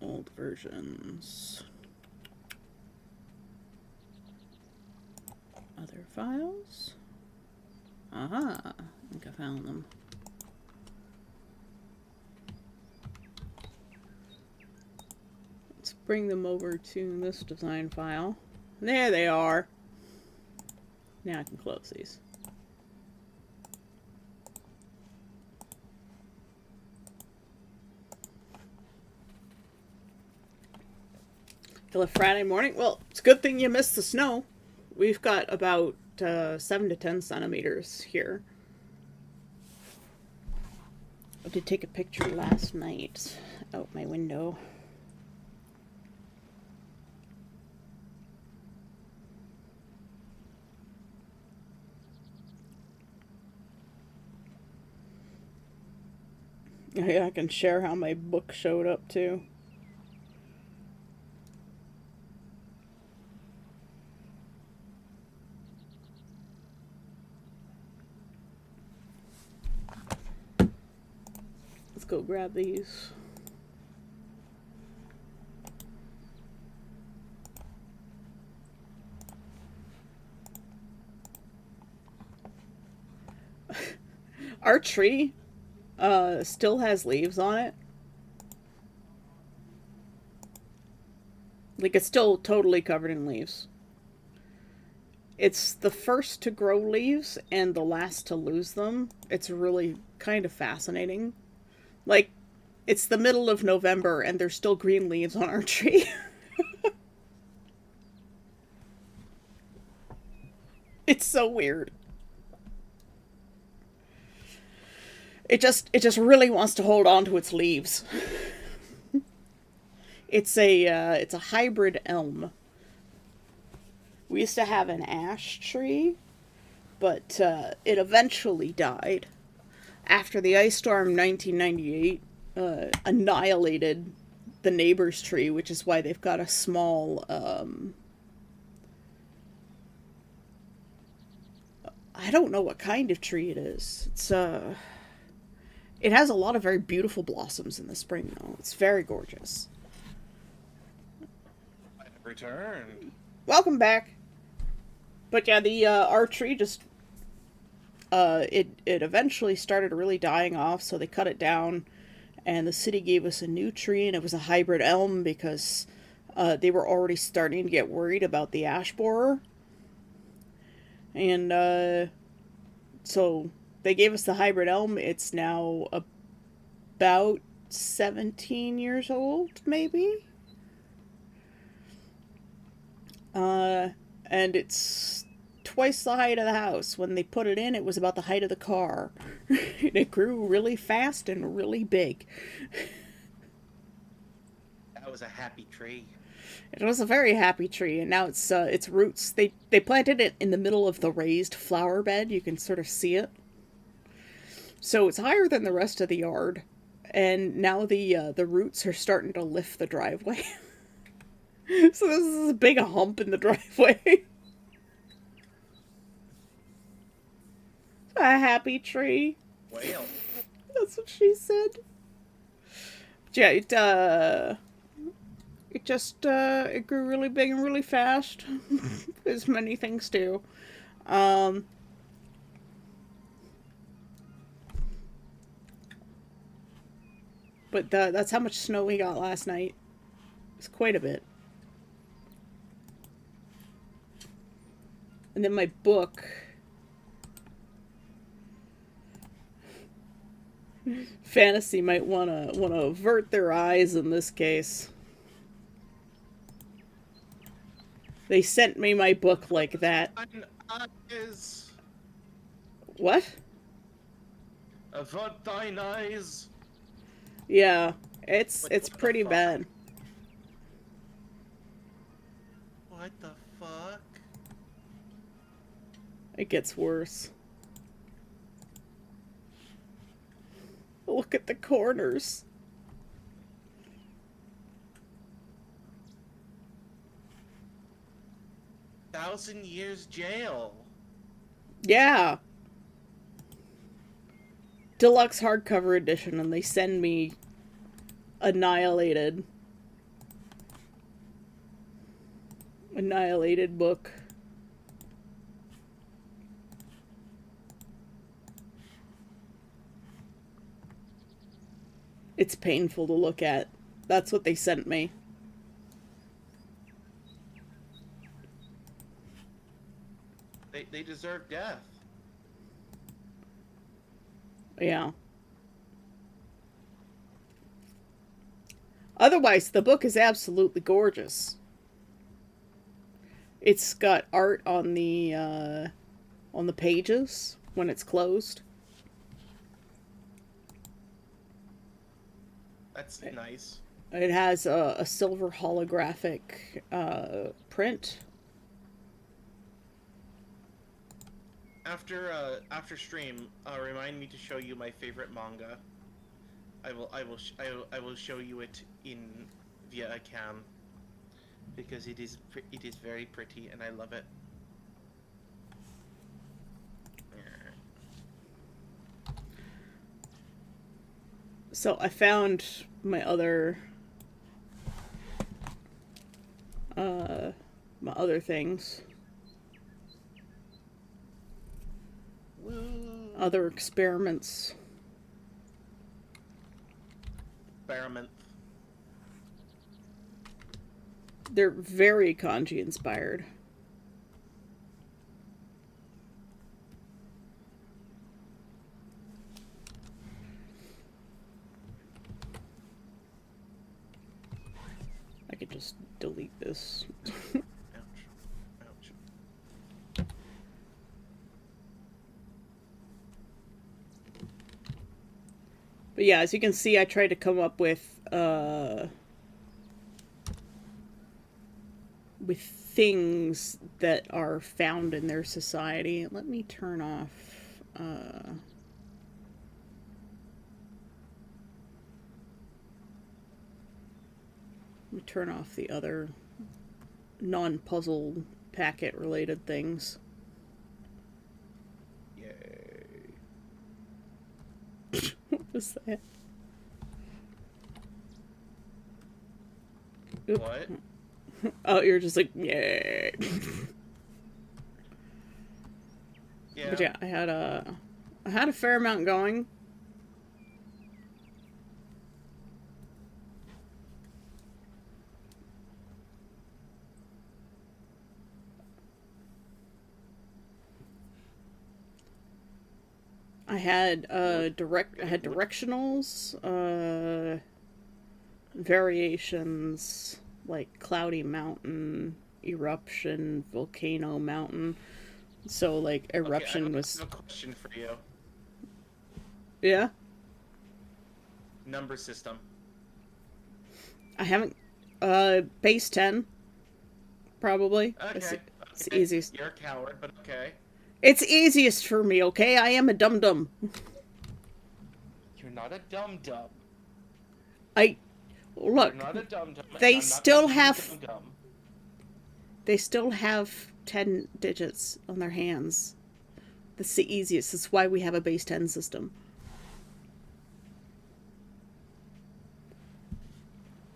Old versions. Other files? Aha! I think I found them. Let's bring them over to this design file. There they are! Now I can close these. Till a Friday morning? Well, it's a good thing you missed the snow. We've got about 7 to 10 centimeters here. I did take a picture last night out my window. Yeah, I can share how my book showed up too. Let's go grab these. Our tree still has leaves on it. Like, it's still totally covered in leaves. It's the first to grow leaves and the last to lose them. It's really kind of fascinating. Like, it's the middle of November and there's still green leaves on our tree. It's so weird. It just really wants to hold on to its leaves. It's a hybrid elm. We used to have an ash tree, but it eventually died after the ice storm 1998 annihilated the neighbor's tree, which is why they've got a small I don't know what kind of tree it is. It has a lot of very beautiful blossoms in the spring, though. It's very gorgeous. I have returned. Welcome back. But yeah, the our tree just it eventually started really dying off, so they cut it down, and the city gave us a new tree, and it was a hybrid elm because they were already starting to get worried about the ash borer, and so they gave us the hybrid elm. It's now about 17 years old, maybe. And it's twice the height of the house. When they put it in, it was about the height of the car. It grew really fast and really big. That was a happy tree. It was a very happy tree, and now its roots. They planted it in the middle of the raised flower bed. You can sort of see it. So it's higher than the rest of the yard, and now the roots are starting to lift the driveway. So this is a big hump in the driveway. A happy tree. Well, That's what she said. Yeah, it grew really big and really fast. As many things do. But that's how much snow we got last night. It's quite a bit. And then my book. Fantasy might wanna avert their eyes in this case. They sent me my book like that. eyes, What? avert thine eyes. Yeah, it's What the pretty fuck? bad. What the fuck? It gets worse. Look at the corners. Thousand years jail. Yeah. Deluxe hardcover edition, and they send me annihilated book. It's painful to look at. That's what they sent me. They deserve death. Yeah. Otherwise, the book is absolutely gorgeous. It's got art on the pages when it's closed. That's nice. It has a silver holographic print. After stream, remind me to show you my favorite manga. I will show you it via a cam because it is very pretty and I love it. So I found my other things. Woo. Other experiments. Experiment. They're very kanji inspired. delete this. Ouch. Ouch. But yeah, as you can see, I tried to come up with things that are found in their society. Let me turn off let me turn off the other non-puzzle packet related things. Yay. What was that? Oop. What? Oh, you're just like, yay. Yeah. But yeah, I had a fair amount going. I had directionals, variations like cloudy mountain, eruption, volcano mountain. So like eruption okay, I was, have a question for you. yeah. Number system. I haven't base 10 probably. Okay. It's okay. easiest. You're a coward, but okay. It's easiest for me, okay? I am a dum-dum. You're not a dum dum. I look, You're not a dum dum. they still have 10 digits on their hands. That's the easiest. That's why we have a base 10 system.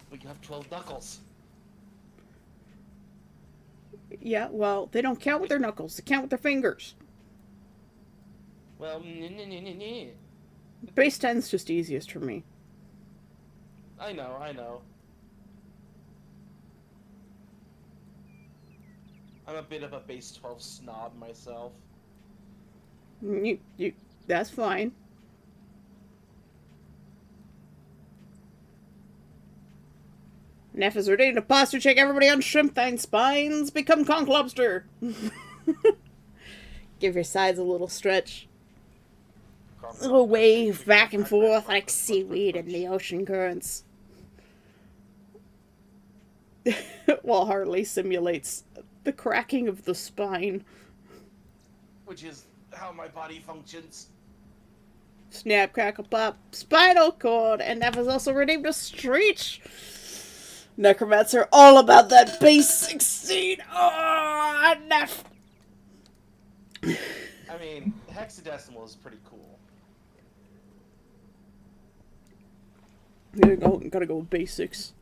But you have 12 knuckles. Yeah, well, they don't count with their knuckles. They count with their fingers. Well, Base 10's just easiest for me. I know, I know. I'm a bit of a base 12 snob myself. That's fine. Neff is ready to posture check everybody on Shrimpthine spines. Become conch lobster. Give your sides a little stretch. A little wave back and forth like seaweed in the ocean currents. While Harley simulates the cracking of the spine. Which is how my body functions. Snap, crackle, pop, spinal cord, and Neff is also redeemed a Screech. Necromancer are all about that base 16. Oh, Neff. I mean, hexadecimal is pretty cool. Gotta go with basics.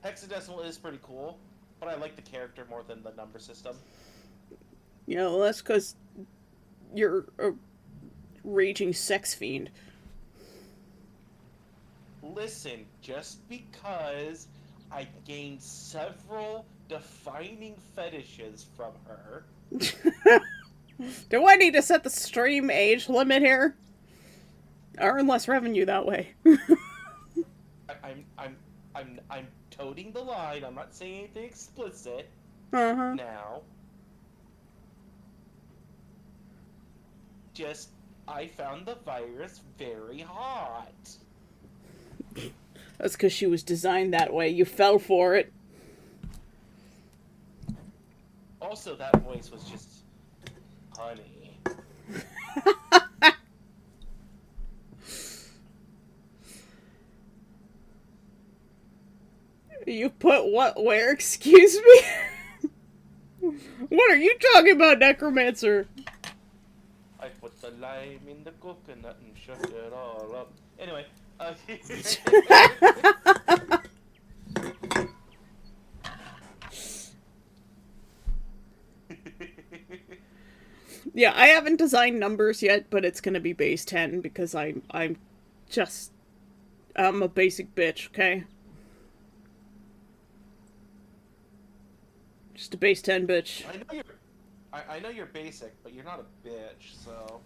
Hexadecimal is pretty cool, but I like the character more than the number system. Yeah, well, that's because you're a raging sex fiend. Listen, just because I gained several defining fetishes from her. Do I need to set the stream age limit here? Earn less revenue that way. I'm toting the line. I'm not saying anything explicit Uh-huh. now. Just, I found the virus very hot. That's because she was designed that way. You fell for it. Also, that voice was just honey. You put what where? Excuse me? What are you talking about, Necromancer? I put the lime in the coconut and shook it all up. Anyway, Yeah, I haven't designed numbers yet, but it's gonna be base 10 because I'm a basic bitch, okay? Just a base 10 bitch. I know you're basic, but you're not a bitch, so.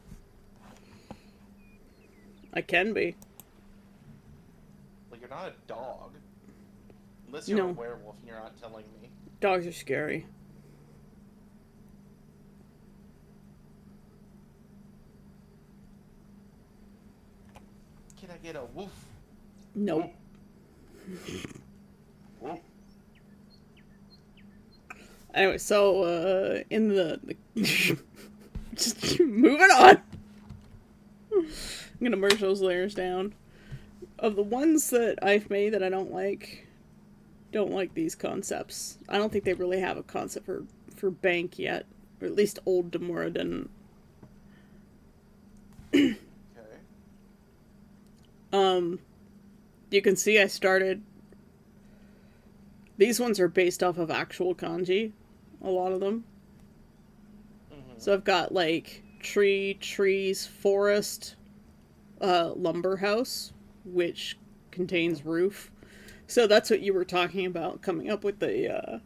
I can be. Like, you're not a dog. Unless you're No. a werewolf and you're not telling me. Dogs are scary. Can I get a woof? Nope. Woof. Anyway, so, in the just moving on. I'm gonna merge those layers down. Of the ones that I've made that I don't like these concepts. I don't think they really have a concept for bank yet. Or at least old Demora didn't. Okay. You can see I started... These ones are based off of actual kanji. A lot of them. Mm-hmm. So I've got, like, trees, forest, lumber house, which contains roof. So that's what you were talking about, coming up with the,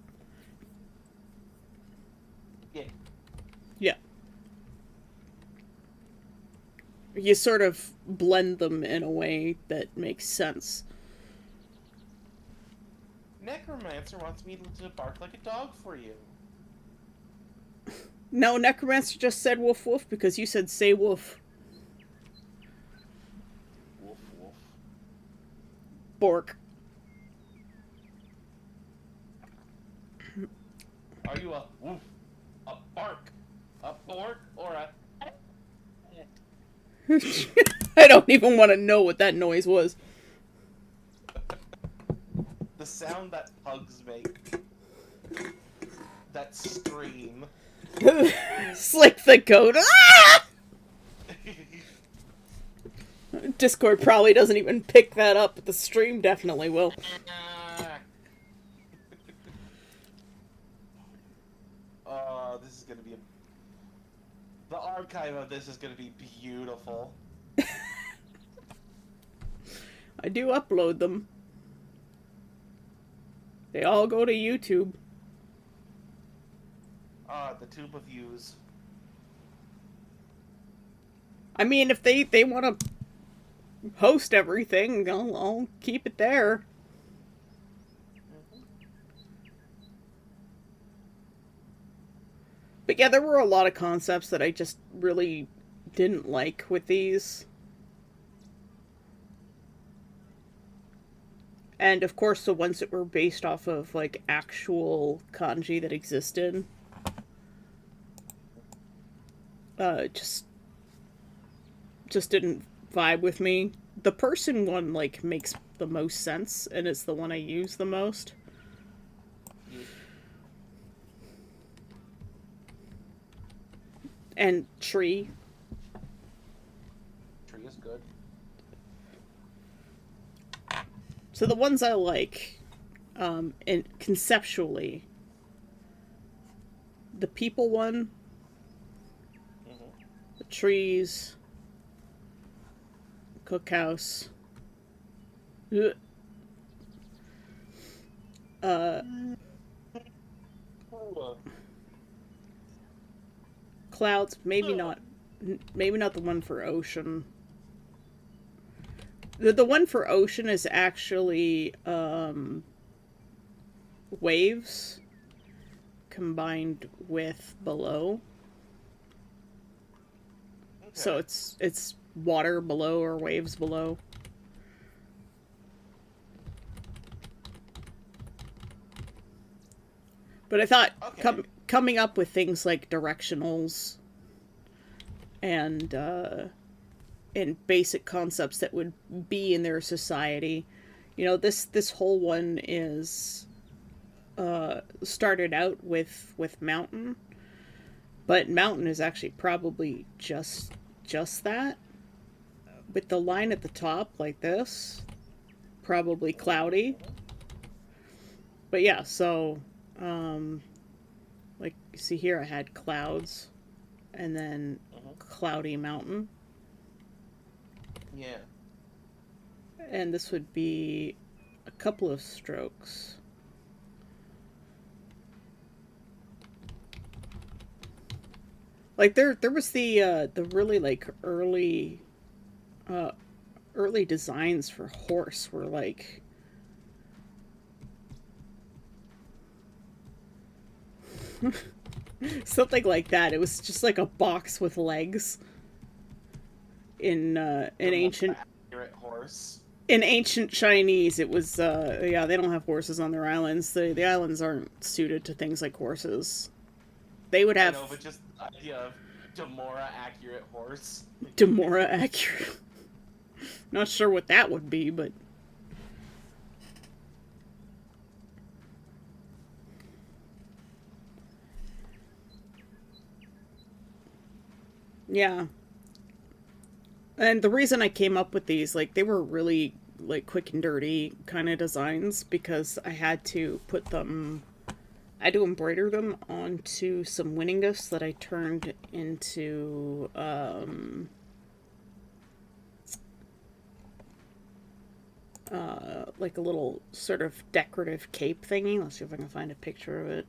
Yeah. Yeah. You sort of blend them in a way that makes sense. Necromancer wants me to bark like a dog for you. No, Necromancer just said woof woof because you said say woof. Woof woof. Bork. Are you a woof, a bark, a bork, or a... I don't even want to know what that noise was. The sound that pugs make. That scream. Slick the code. Ah! Discord probably doesn't even pick that up, but the stream definitely will. This is gonna be the archive of this is gonna be beautiful. I do upload them. They all go to YouTube. The tube of views. I mean, if they want to host everything, I'll keep it there. But yeah, there were a lot of concepts that I just really didn't like with these. And of course the ones that were based off of like actual kanji that existed. Just didn't vibe with me. The person one like makes the most sense and it's the one I use the most. And tree. Tree is good. So the ones I like, and conceptually, the people one, the trees, cookhouse, clouds, maybe not the one for ocean. The one for ocean is actually waves combined with below. Okay. So it's water below or waves below. But I thought Okay. coming up with things like directionals and basic concepts that would be in their society. You know, this whole one is started out with mountain, but mountain is actually probably just that. With the line at the top like this, probably cloudy. But yeah, so like you see here I had clouds and then cloudy mountain. Yeah. And this would be a couple of strokes. Like there was the really like early designs for horse were like Something like that. It was just like a box with legs in ancient accurate horse. in ancient Chinese. It was yeah, they don't have horses on their islands. The islands aren't suited to things like horses. They would have But just the idea of Demora accurate horse. Demora accurate. Not sure what that would be, but yeah. And the reason I came up with these, like, they were really, like, quick and dirty kind of designs because I had to put them, I had to embroider them onto some winning gifts that I turned into, like a little sort of decorative cape thingy. Let's see if I can find a picture of it.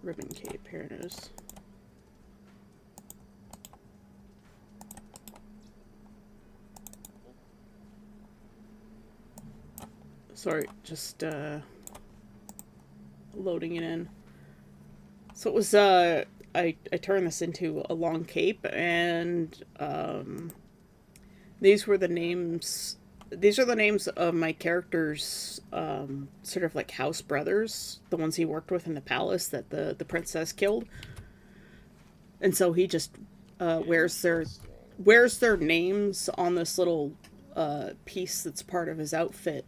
Ribbon cape, here it is. Sorry, just loading it in. So it was I turned this into a long cape, and these were the names. These are the names of my characters, sort of like house brothers, the ones he worked with in the palace that the princess killed. And so he just wears their names on this little piece that's part of his outfit,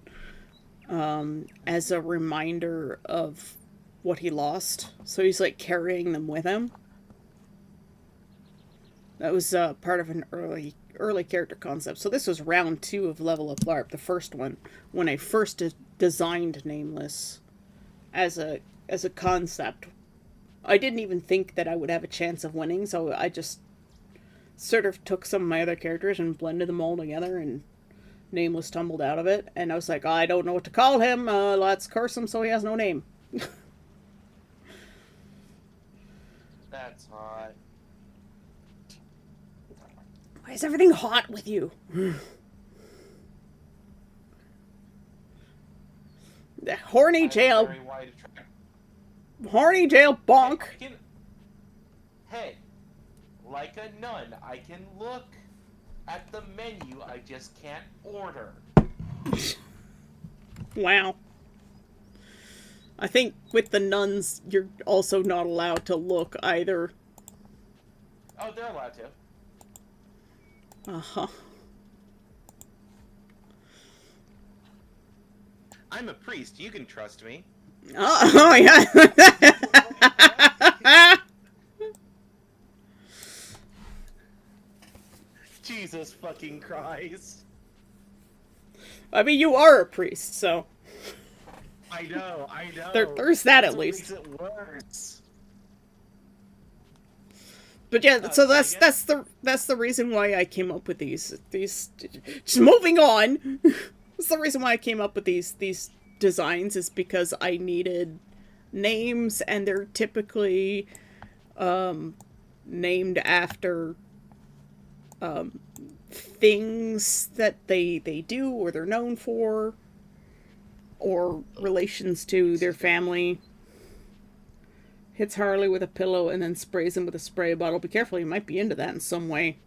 as a reminder of what he lost. So he's like carrying them with him. That was part of an early character concept. So this was round 2 of Level Up LARP, the first one, when I first designed Nameless as a concept. I didn't even think that I would have a chance of winning, so I just sort of took some of my other characters and blended them all together, and Nameless tumbled out of it. And I was like, I don't know what to call him. Let's curse him so he has no name. That's hot. Why is everything hot with you? The horny jail. Very wide attract- Horny jail bonk. Hey, like a nun, I can look at the menu, I just can't order. Wow. I think with the nuns, you're also not allowed to look either. Oh, they're allowed to. Uh-huh. I'm a priest. You can trust me. Oh, yeah. Jesus fucking Christ. I mean, you are a priest, so I know. there's that That's at what least. makes it worse. But yeah, so that's the reason why I came up with these. Just moving on. That's the reason why I came up with these designs, is because I needed names, and they're typically named after things that they do or they're known for, or relations to their family. Hits Harley with a pillow and then sprays him with a spray bottle. Be careful, he might be into that in some way.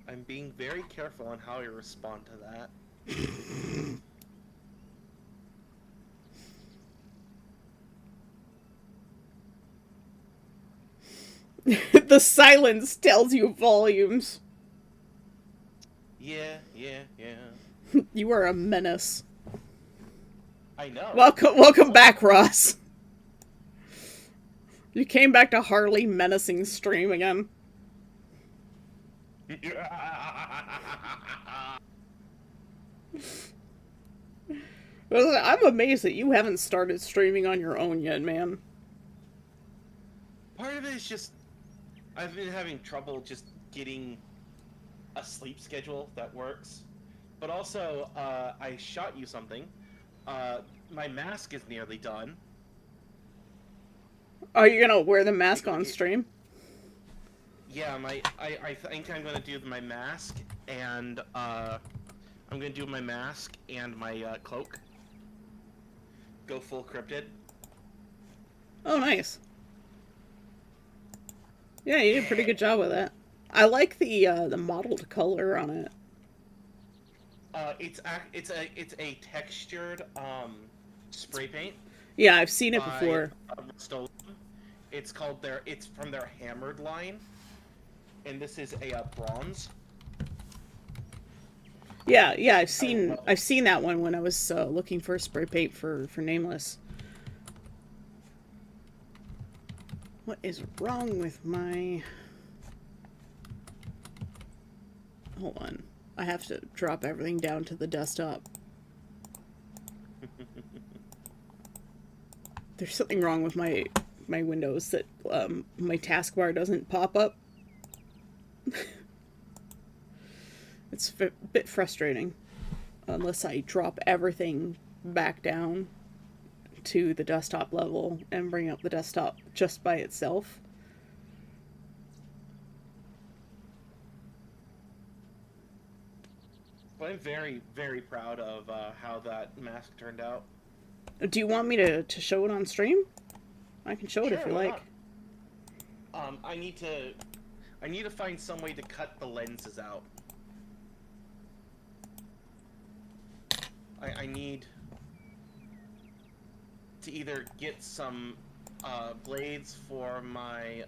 I'm being very careful on how I respond to that. The silence tells you volumes. Yeah. You are a menace. I know. Welcome back, Ross. You came back to Harley menacing stream again. I'm amazed that you haven't started streaming on your own yet, man. Part of it is just I've been having trouble just getting a sleep schedule that works. But also, I shot you something. My mask is nearly done. Are you gonna wear the mask on stream? Yeah, I think I'm gonna do my mask and I'm gonna do my mask and my cloak. Go full cryptid. Oh, nice. Yeah, you did a pretty good job with that. I like the mottled color on it. It's a textured spray paint Yeah, I've seen it by before. Rust-Oleum. It's from their Hammered line, and this is a bronze. Yeah, yeah, I've seen that one when I was looking for spray paint for Nameless. What is wrong with my... Hold on. I have to drop everything down to the desktop. There's something wrong with my Windows that my taskbar doesn't pop up. It's a bit frustrating. Unless I drop everything back down to the desktop level and bring up the desktop just by itself. But I'm very, very proud of how that mask turned out. Do you want me to show it on stream? I can show it if Sure, you why like. not? I need to find some way to cut the lenses out. I need to either get some blades for my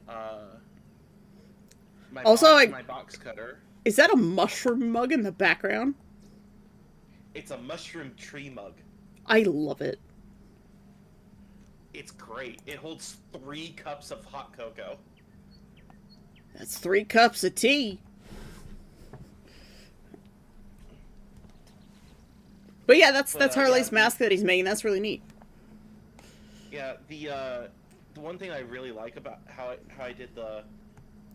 Also, my box cutter. Is that a mushroom mug in the background? It's a mushroom tree mug. I love it. It's great. It holds 3 cups of hot cocoa. That's 3 cups of tea. But yeah, that's Harley's mask that he's making. That's really neat. Yeah, the one thing I really like about how I did the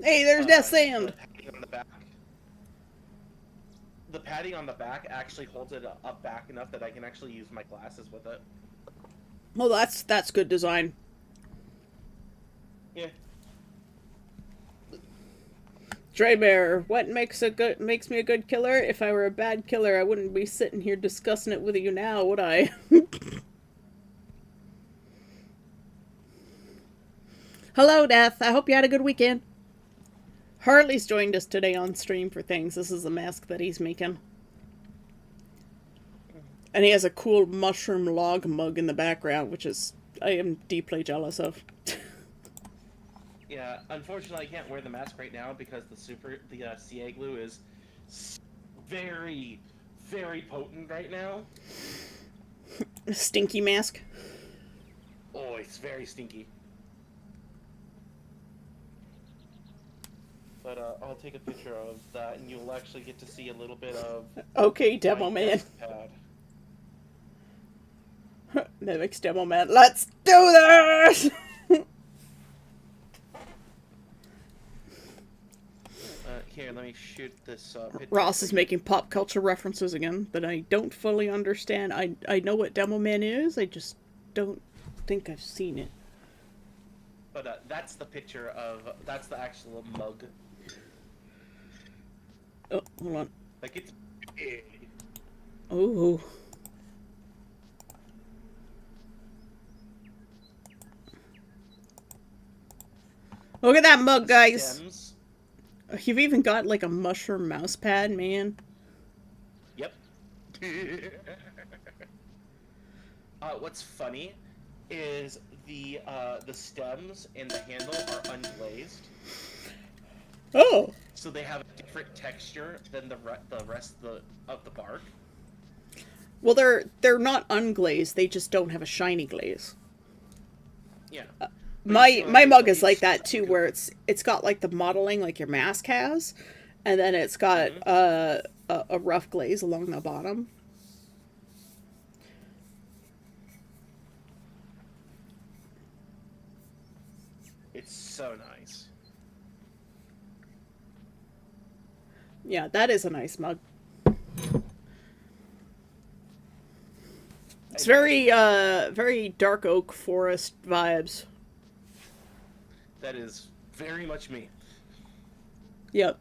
Hey, there's Death Sand. the padding on the back. The padding on the back actually holds it up back enough that I can actually use my glasses with it. Well, that's good design. Yeah. Dre Bear, what makes me a good killer? If I were a bad killer, I wouldn't be sitting here discussing it with you now, would I? Hello, Death. I hope you had a good weekend. Harley's joined us today on stream for things. This is the mask that he's making. And he has a cool mushroom log mug in the background, which is I am deeply jealous of. Yeah, unfortunately I can't wear the mask right now because the CA glue is very, very potent right now. Stinky mask. Oh, it's very stinky. But I'll take a picture of that and you'll actually get to see a little bit of Okay, Demo my Man. desk pad. Mimics Demo Man. Let's do this! Here, let me shoot this picture. Ross is making pop culture references again that I don't fully understand. I know what Demo Man is, I just don't think I've seen it. But that's the picture of, that's the actual mug. Oh, hold on. Like, it's big. Oh. Look at that mug, guys. Stems. You've even got like a mushroom mouse pad, man. Yep. What's funny is the stems and the handle are unglazed, Oh. so they have a different texture than the rest of the bark. Well, they're not unglazed. They just don't have a shiny glaze. Yeah. My mug is like that too, where it's got like the modeling like your mask has, and then it's got a rough glaze along the bottom. It's so nice. Yeah, that is a nice mug. It's very dark oak forest vibes. That is very much me. Yep.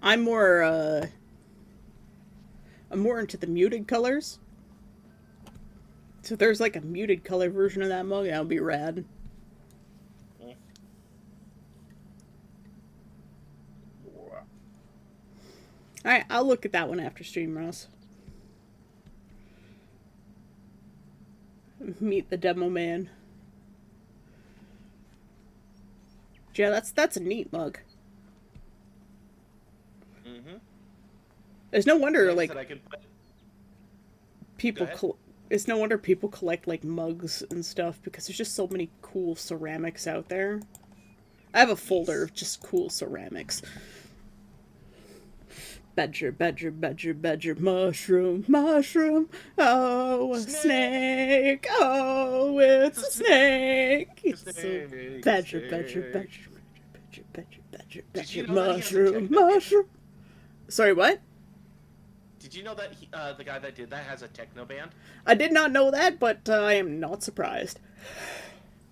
I'm more into the muted colors. So if there's like a muted color version of that mug, that would be rad. Mm. Alright, I'll look at that one after stream, Ross. Meet the demo man. Yeah, that's a neat mug. Mm-hmm. There's no wonder Like I like said, I can put... people Go ahead. it's no wonder people collect like mugs and stuff because there's just so many cool ceramics out there. I have a folder of just cool ceramics. Badger, badger, badger, badger, mushroom, mushroom. Oh, a snake. Oh, it's a snake. It's a Snake, badger, badger, snake. badger, badger, badger, badger, Did you badger, know that he has a mushroom, techno band? mushroom. Sorry, what? Did you know that the guy that did that has a techno band? I did not know that, but I am not surprised.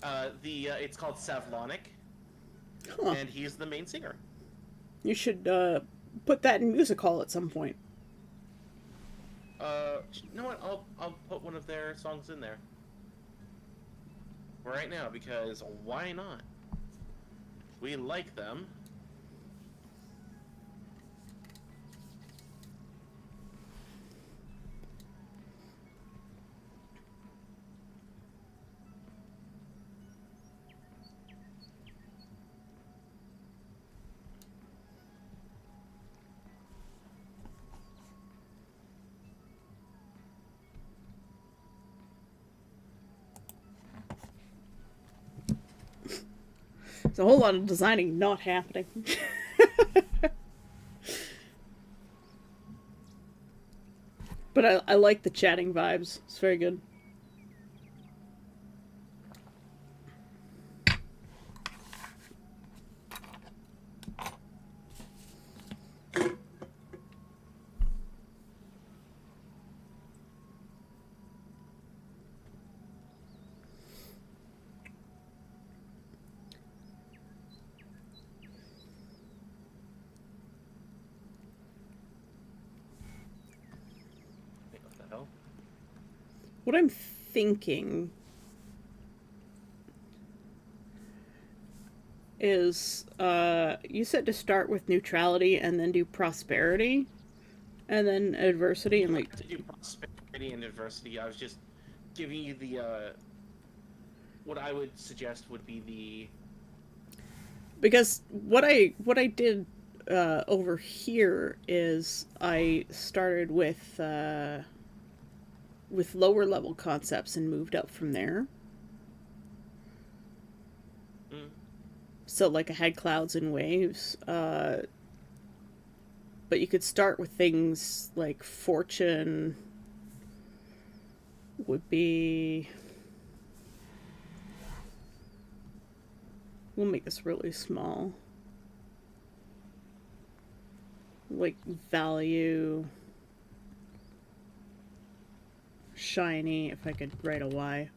It's called Savlonic, Huh. and he's the main singer. You should put that in music hall at some point. You know what? I'll put one of their songs in there right now because why not? We like them. There's a whole lot of designing not happening. But I like the chatting vibes. It's very good. Wait, what the hell? What I'm thinking is you said to start with neutrality and then do prosperity and then adversity and like To do prosperity and adversity, I was just giving you the what I would suggest would be the because what I did over here is I started with lower level concepts and moved up from there. Mm. So like I had clouds and waves, but you could start with things like fortune would be. We'll make this really small. Like value, shiny, if I could write a Y.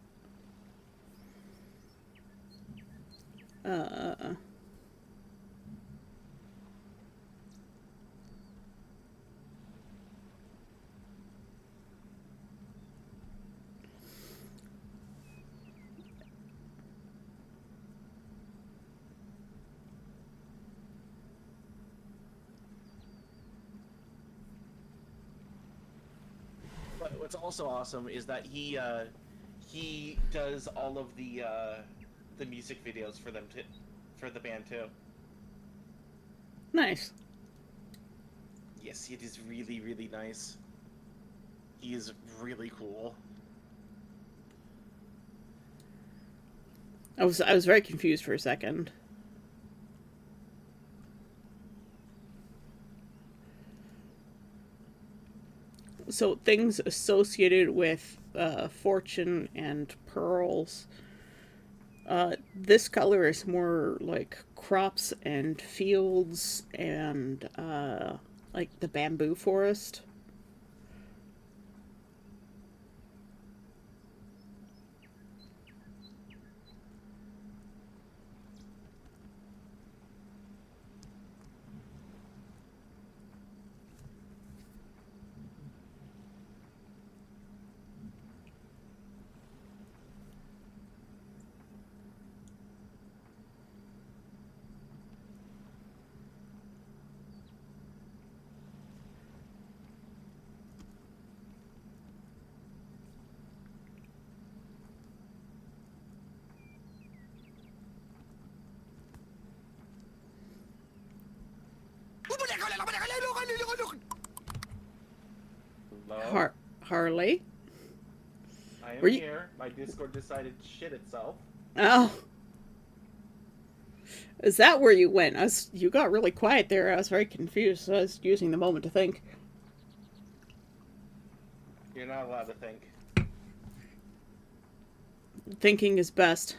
But what's also awesome is that he does all of the music videos for them for the band too. Nice. Yes, it is really really nice. He is really cool. I was very confused for a second. So things associated with fortune and pearls. This color is more like crops and fields and like the bamboo forest. Hello? Harley? I am were you- here. My Discord decided to shit itself. Oh. Is that where you went? You got really quiet there. I was very confused. So I was using the moment to think. You're not allowed to think. Thinking is best.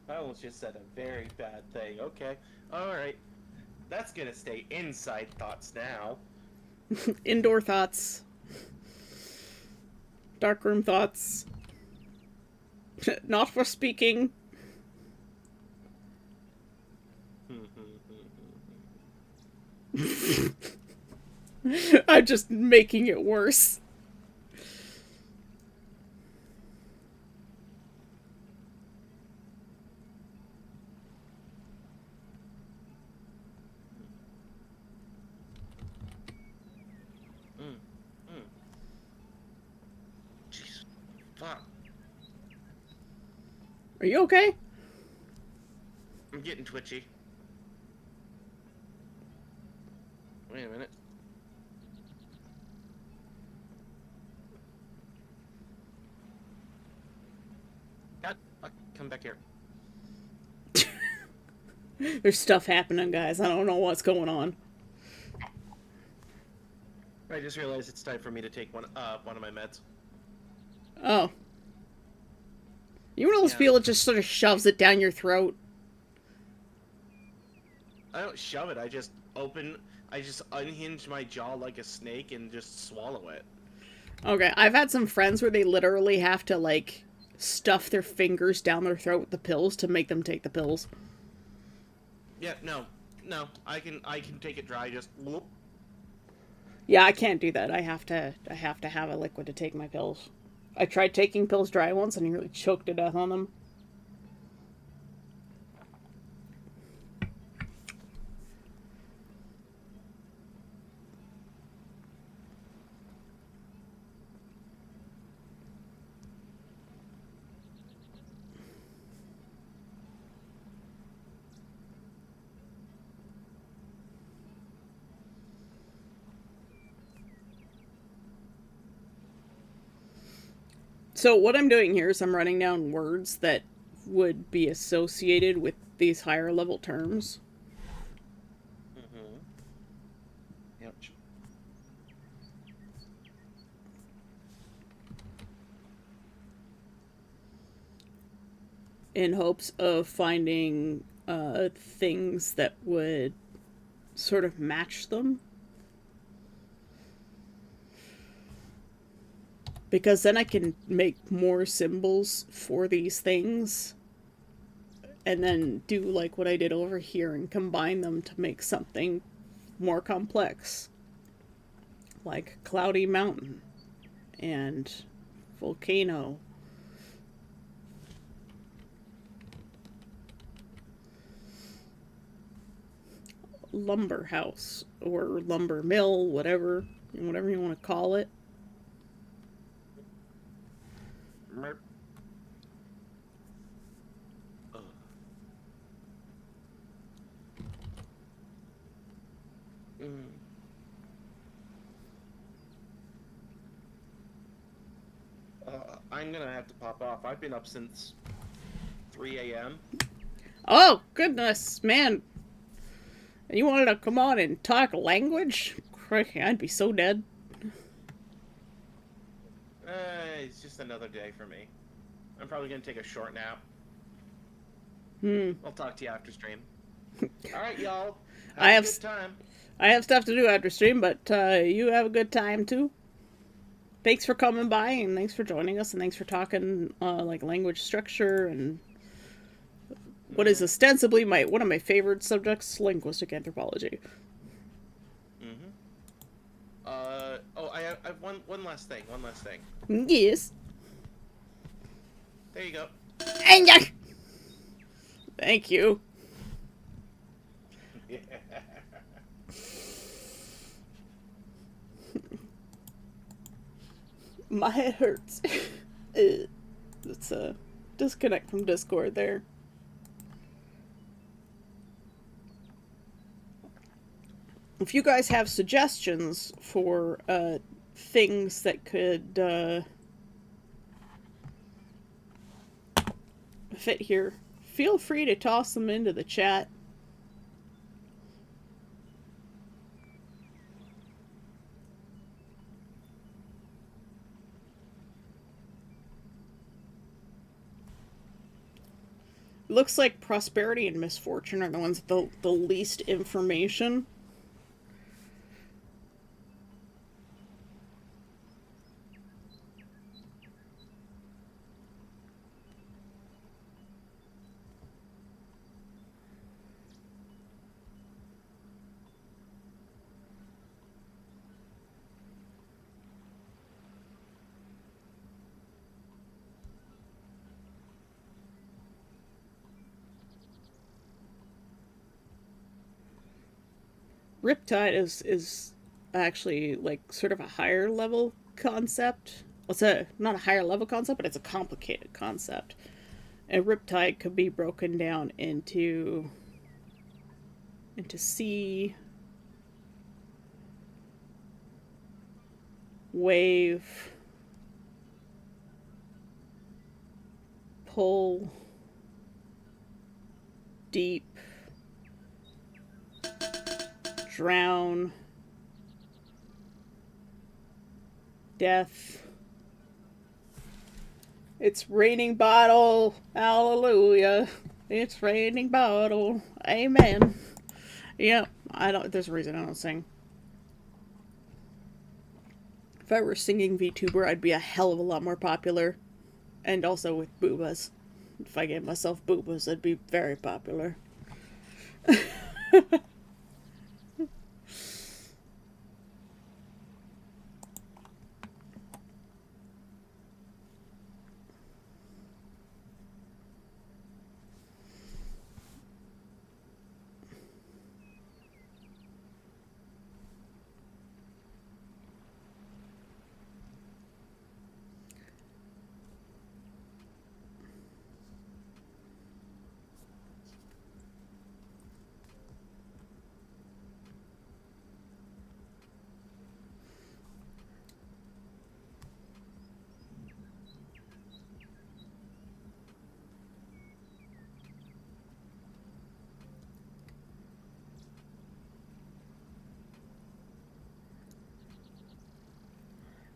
I almost just said a very bad thing. Okay. Alright. That's gonna stay inside thoughts now. Indoor thoughts. Darkroom thoughts. Not for speaking. I'm just making it worse. Jeez. Fuck. Are you okay? I'm getting twitchy. Wait a minute. God, come back here. There's stuff happening, guys. I don't know what's going on. I just realized it's time for me to take one of my meds. Oh. You know those Yeah. feel it just sort of shoves it down your throat? I don't shove it. I just unhinge my jaw like a snake and just swallow it. Okay, I've had some friends where they literally have to, like, stuff their fingers down their throat with the pills to make them take the pills. Yeah, no, I can take it dry. Just whoop. Yeah, I can't do that. I have to have a liquid to take my pills. I tried taking pills dry once and nearly choked to death on them. So what I'm doing here is I'm writing down words that would be associated with these higher level terms. Mm-hmm. Yep. In hopes of finding things that would sort of match them. Because then I can make more symbols for these things. And then do like what I did over here and combine them to make something more complex. Like cloudy mountain and volcano. Lumber house or lumber mill, whatever you want to call it. Merp. Ugh. I'm gonna have to pop off. I've been up since 3 a.m. Oh, goodness, man. You wanted to come on and talk language? Crikey, I'd be so dead. It's just another day for me. I'm probably gonna take a short nap. I'll talk to you after stream. Alright, y'all. I have a good time. I have stuff to do after stream, but you have a good time too. Thanks for coming by, and thanks for joining us, and thanks for talking like language structure and what is ostensibly one of my favorite subjects, linguistic anthropology. Oh, I have one last thing. Yes. There you go. Thank you. My head hurts. It's disconnect from Discord there. If you guys have suggestions for things that could fit here, feel free to toss them into the chat. Looks like prosperity and misfortune are the ones with the least information. Riptide is actually like sort of a higher level concept. It's not a higher level concept, but it's a complicated concept. And Riptide could be broken down into sea, wave, pull, deep, drown, death. It's raining bottle, hallelujah. It's raining bottle, amen. Yeah, there's a reason I don't sing. If I were singing VTuber, I'd be a hell of a lot more popular. And also with boobas. If I gave myself boobas, I'd be very popular.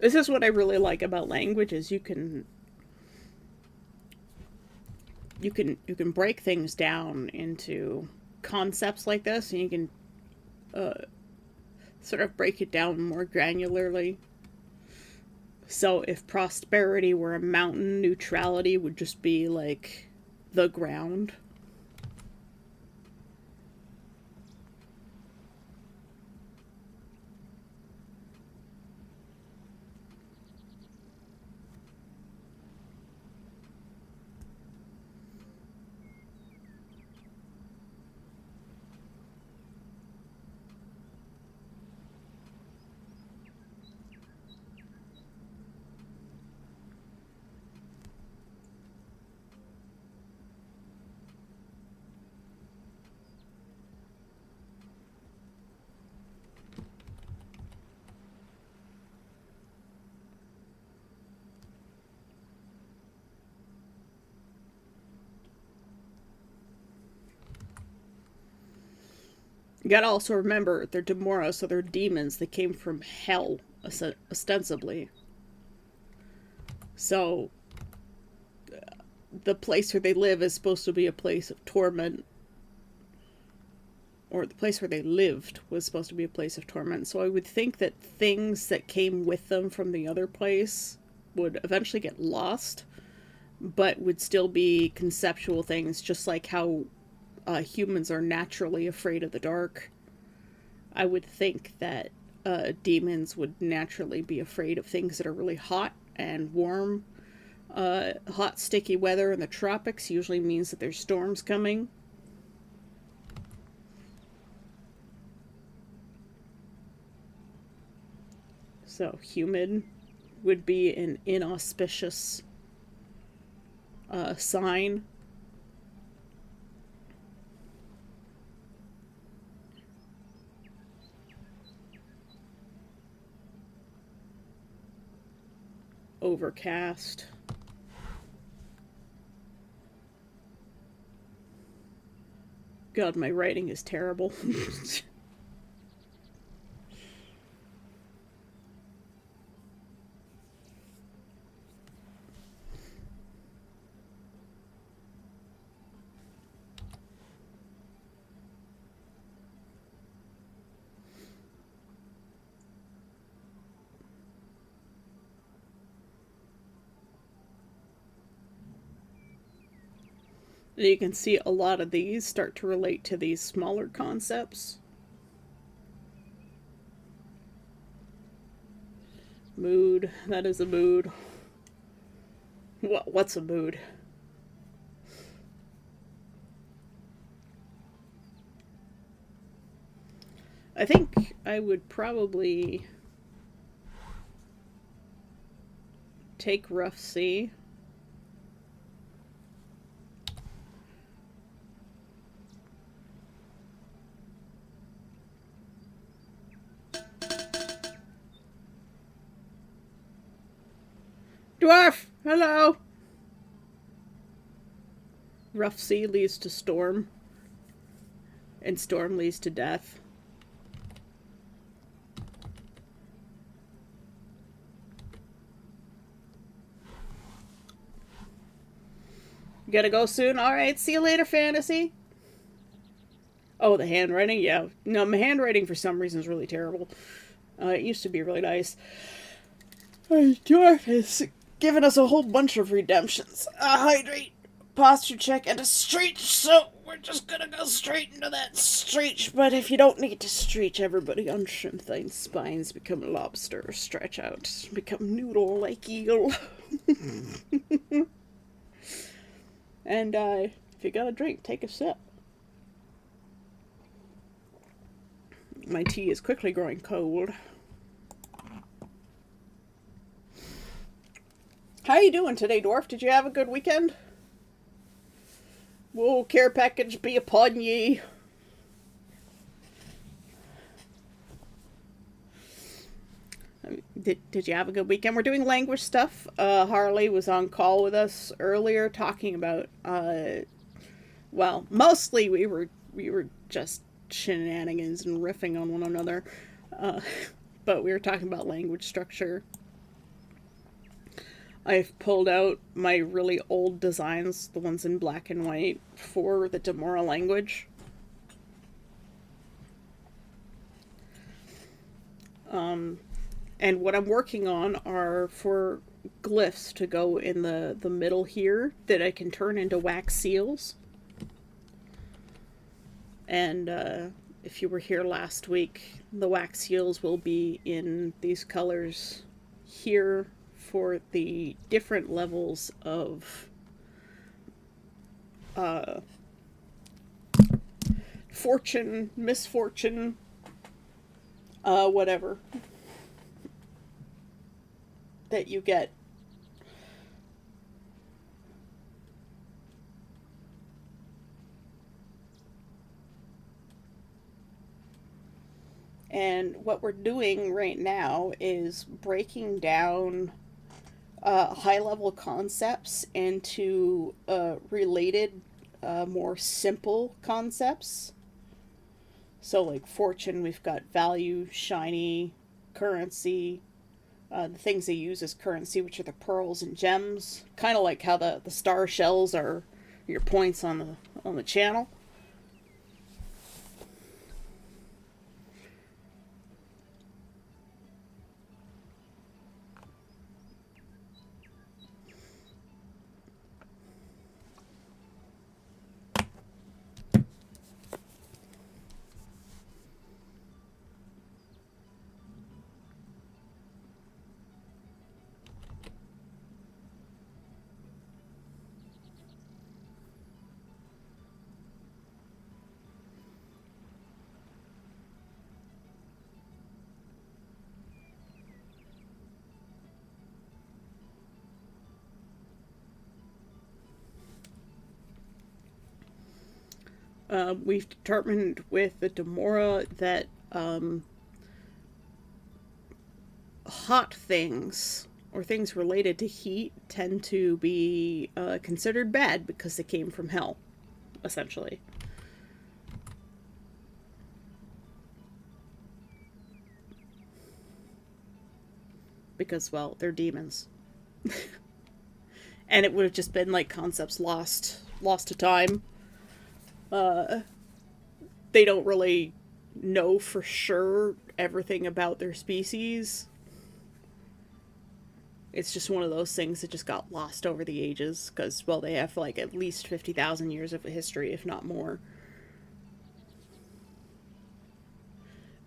This is what I really like about language, is you can break things down into concepts like this, and you can sort of break it down more granularly. So if prosperity were a mountain, neutrality would just be like the ground. You gotta also remember, they're Demora, so they're demons. They came from hell, ostensibly. So, the place where they live is supposed to be a place of torment. Or the place where they lived was supposed to be a place of torment. So I would think that things that came with them from the other place would eventually get lost, but would still be conceptual things, just like how humans are naturally afraid of the dark. I would think that demons would naturally be afraid of things that are really hot and warm. Hot, sticky weather in the tropics usually means that there's storms coming. So humid would be an inauspicious sign. Overcast. God, my writing is terrible. You can see a lot of these start to relate to these smaller concepts. Mood, that is a mood. What's a mood? I think I would probably take rough sea. Dwarf! Hello! Rough sea leads to storm, and storm leads to death. You gotta go soon? Alright, see you later, fantasy. Oh, the handwriting? Yeah. No, my handwriting for some reason is really terrible. It used to be really nice. Dwarf has given us a whole bunch of redemptions. A hydrate, posture check, and a stretch, so we're just gonna go straight into that stretch. But if you don't need to stretch, everybody on Shrimpthine's spines become lobster, stretch out, become noodle like eel. And if you got a drink, take a sip. My tea is quickly growing cold. How you doing today, Dwarf? Did you have a good weekend? Will care package be upon ye? Did you have a good weekend? We're doing language stuff. Harley was on call with us earlier talking about, well, mostly we were just shenanigans and riffing on one another. But we were talking about language structure. I've pulled out my really old designs, the ones in black and white, for the Demora language. And what I'm working on are for glyphs to go in the middle here that I can turn into wax seals. And if you were here last week, the wax seals will be in these colors here for the different levels of fortune, misfortune, whatever that you get. And what we're doing right now is breaking down high-level concepts into related, more simple concepts. So like fortune, we've got value, shiny, currency, the things they use as currency, which are the pearls and gems. Kind of like how the star shells are your points on the channel. we've determined with the Demora that hot things or things related to heat tend to be considered bad because they came from hell, essentially. Because, well, they're demons. And it would have just been like concepts lost to time. They don't really know for sure everything about their species. It's just one of those things that just got lost over the ages because, well, they have like at least 50,000 years of history, if not more.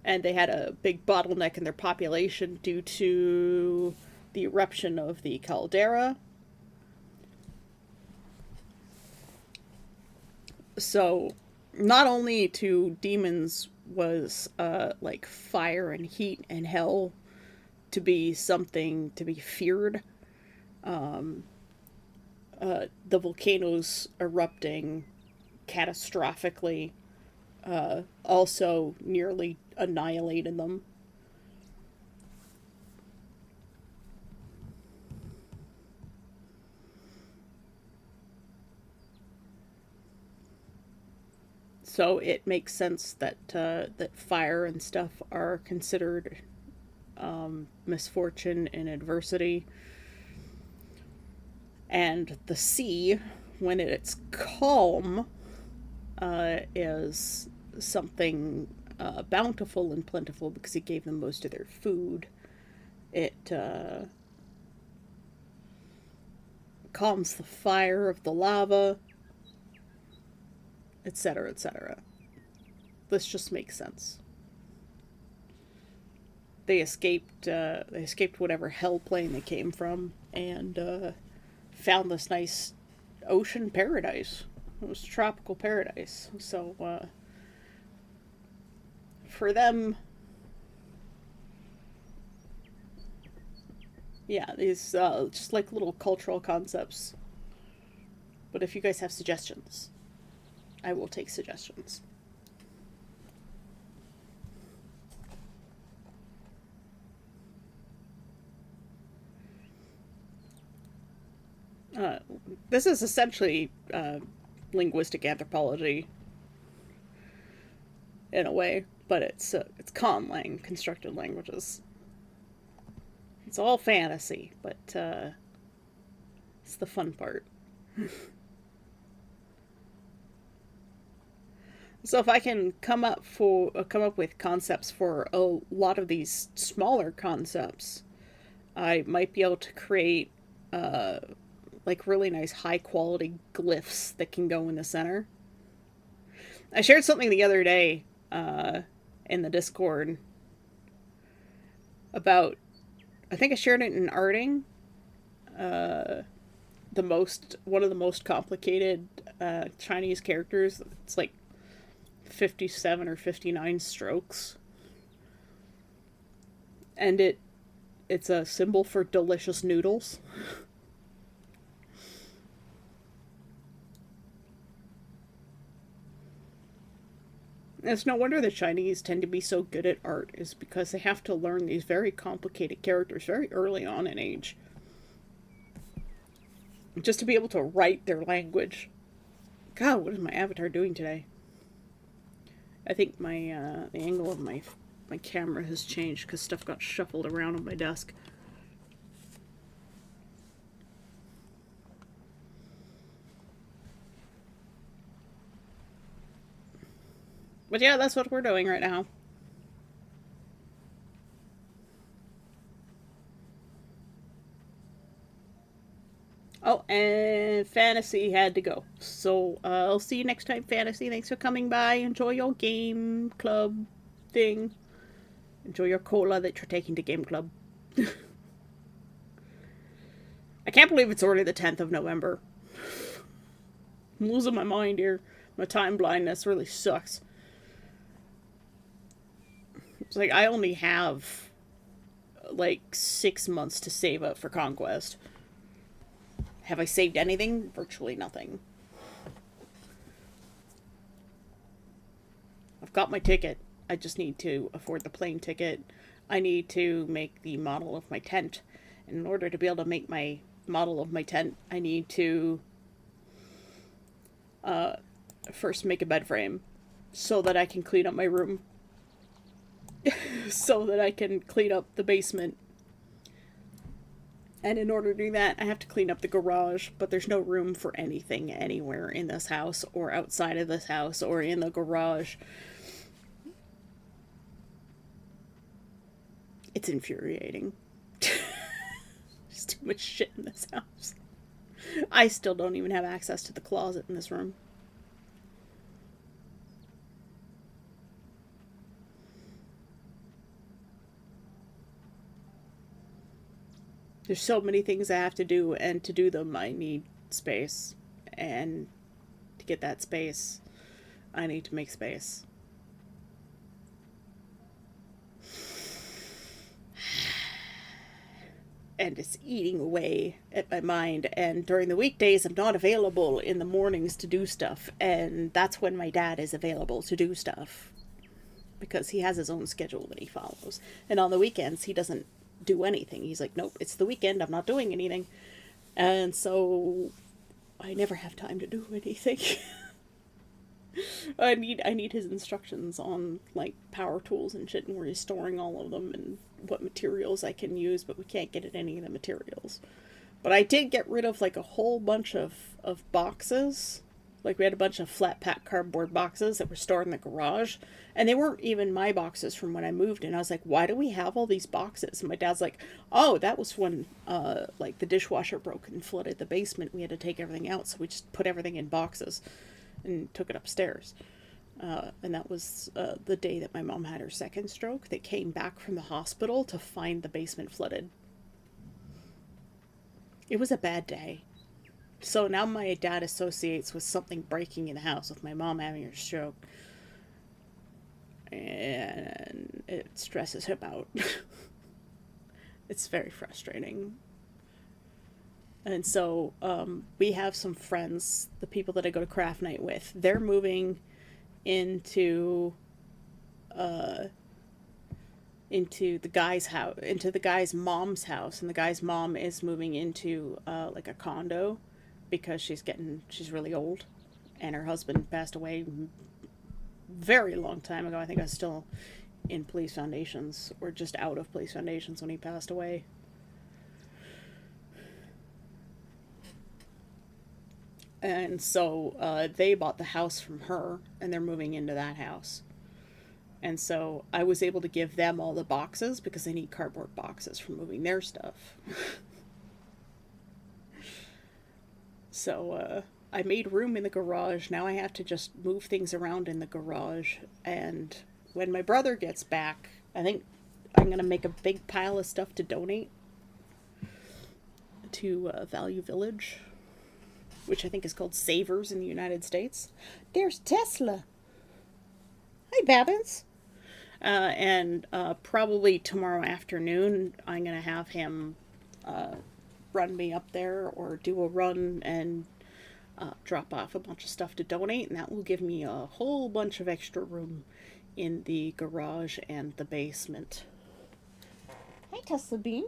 And they had a big bottleneck in their population due to the eruption of the caldera. So, not only to demons was like fire and heat and hell to be something to be feared, the volcanoes erupting catastrophically also nearly annihilated them. So it makes sense that that fire and stuff are considered misfortune and adversity. And the sea, when it's calm, is something bountiful and plentiful because it gave them most of their food. It calms the fire of the lava, etc., etc. This just makes sense. They escaped whatever hell plane they came from and found this nice ocean paradise. It was tropical paradise. So for them, yeah, these just like little cultural concepts. But if you guys have suggestions, I will take suggestions. This is essentially linguistic anthropology in a way, but it's conlang, constructed languages. It's all fantasy, but it's the fun part. So if I can come up with concepts for a lot of these smaller concepts, I might be able to create like really nice high quality glyphs that can go in the center. I shared something the other day in the Discord about, I think I shared it in arting, one of the most complicated Chinese characters. It's like 57 or 59 strokes. And it's a symbol for delicious noodles. It's no wonder the Chinese tend to be so good at art, is because they have to learn these very complicated characters very early on in age. Just to be able to write their language. God, what is my avatar doing today? I think my the angle of my camera has changed because stuff got shuffled around on my desk. But yeah, that's what we're doing right now. Oh, and Fantasy had to go. So I'll see you next time, Fantasy. Thanks for coming by. Enjoy your game club thing. Enjoy your cola that you're taking to game club. I can't believe it's already the 10th of November. I'm losing my mind here. My time blindness really sucks. It's like I only have like 6 months to save up for Conquest. Have I saved anything? Virtually nothing. I've got my ticket. I just need to afford the plane ticket. I need to make the model of my tent. And in order to be able to make my model of my tent, I need to first make a bed frame so that I can clean up my room. So that I can clean up the basement. And in order to do that, I have to clean up the garage, but there's no room for anything anywhere in this house or outside of this house or in the garage. It's infuriating. There's too much shit in this house. I still don't even have access to the closet in this room. There's so many things I have to do, and to do them, I need space. And to get that space, I need to make space. And it's eating away at my mind. And during the weekdays, I'm not available in the mornings to do stuff. And that's when my dad is available to do stuff. Because he has his own schedule that he follows. And on the weekends, he doesn't do anything. He's like, nope, it's the weekend, I'm not doing anything. And so I never have time to do anything. I need his instructions on like power tools and shit, and where he's storing all of them and what materials I can use, but we can't get at any of the materials. But I did get rid of like a whole bunch of boxes. Like we had a bunch of flat pack cardboard boxes that were stored in the garage, and they weren't even my boxes from when I moved in. I was like, why do we have all these boxes? And my dad's like, oh, that was when like the dishwasher broke and flooded the basement. We had to take everything out, so we just put everything in boxes and took it upstairs. And that was the day that my mom had her second stroke. They came back from the hospital to find the basement flooded. It was a bad day. So now my dad associates with something breaking in the house with my mom having her stroke. And it stresses him out. It's very frustrating. And so we have some friends, the people that I go to craft night with, they're moving into the guy's house, into the guy's mom's house, and the guy's mom is moving into like a condo because she's really old, and her husband passed away very long time ago. I think I was still in police foundations, or just out of police foundations when he passed away. And so they bought the house from her, and they're moving into that house. And so I was able to give them all the boxes because they need cardboard boxes for moving their stuff. So I made room in the garage. Now I have to just move things around in the garage. And when my brother gets back, I think I'm going to make a big pile of stuff to donate to Value Village, which I think is called Savers in the United States. There's Tesla. Hi, Babbins. And probably tomorrow afternoon, I'm going to have him run me up there or do a run and drop off a bunch of stuff to donate. And that will give me a whole bunch of extra room in the garage and the basement. Hi, Tesla Bean.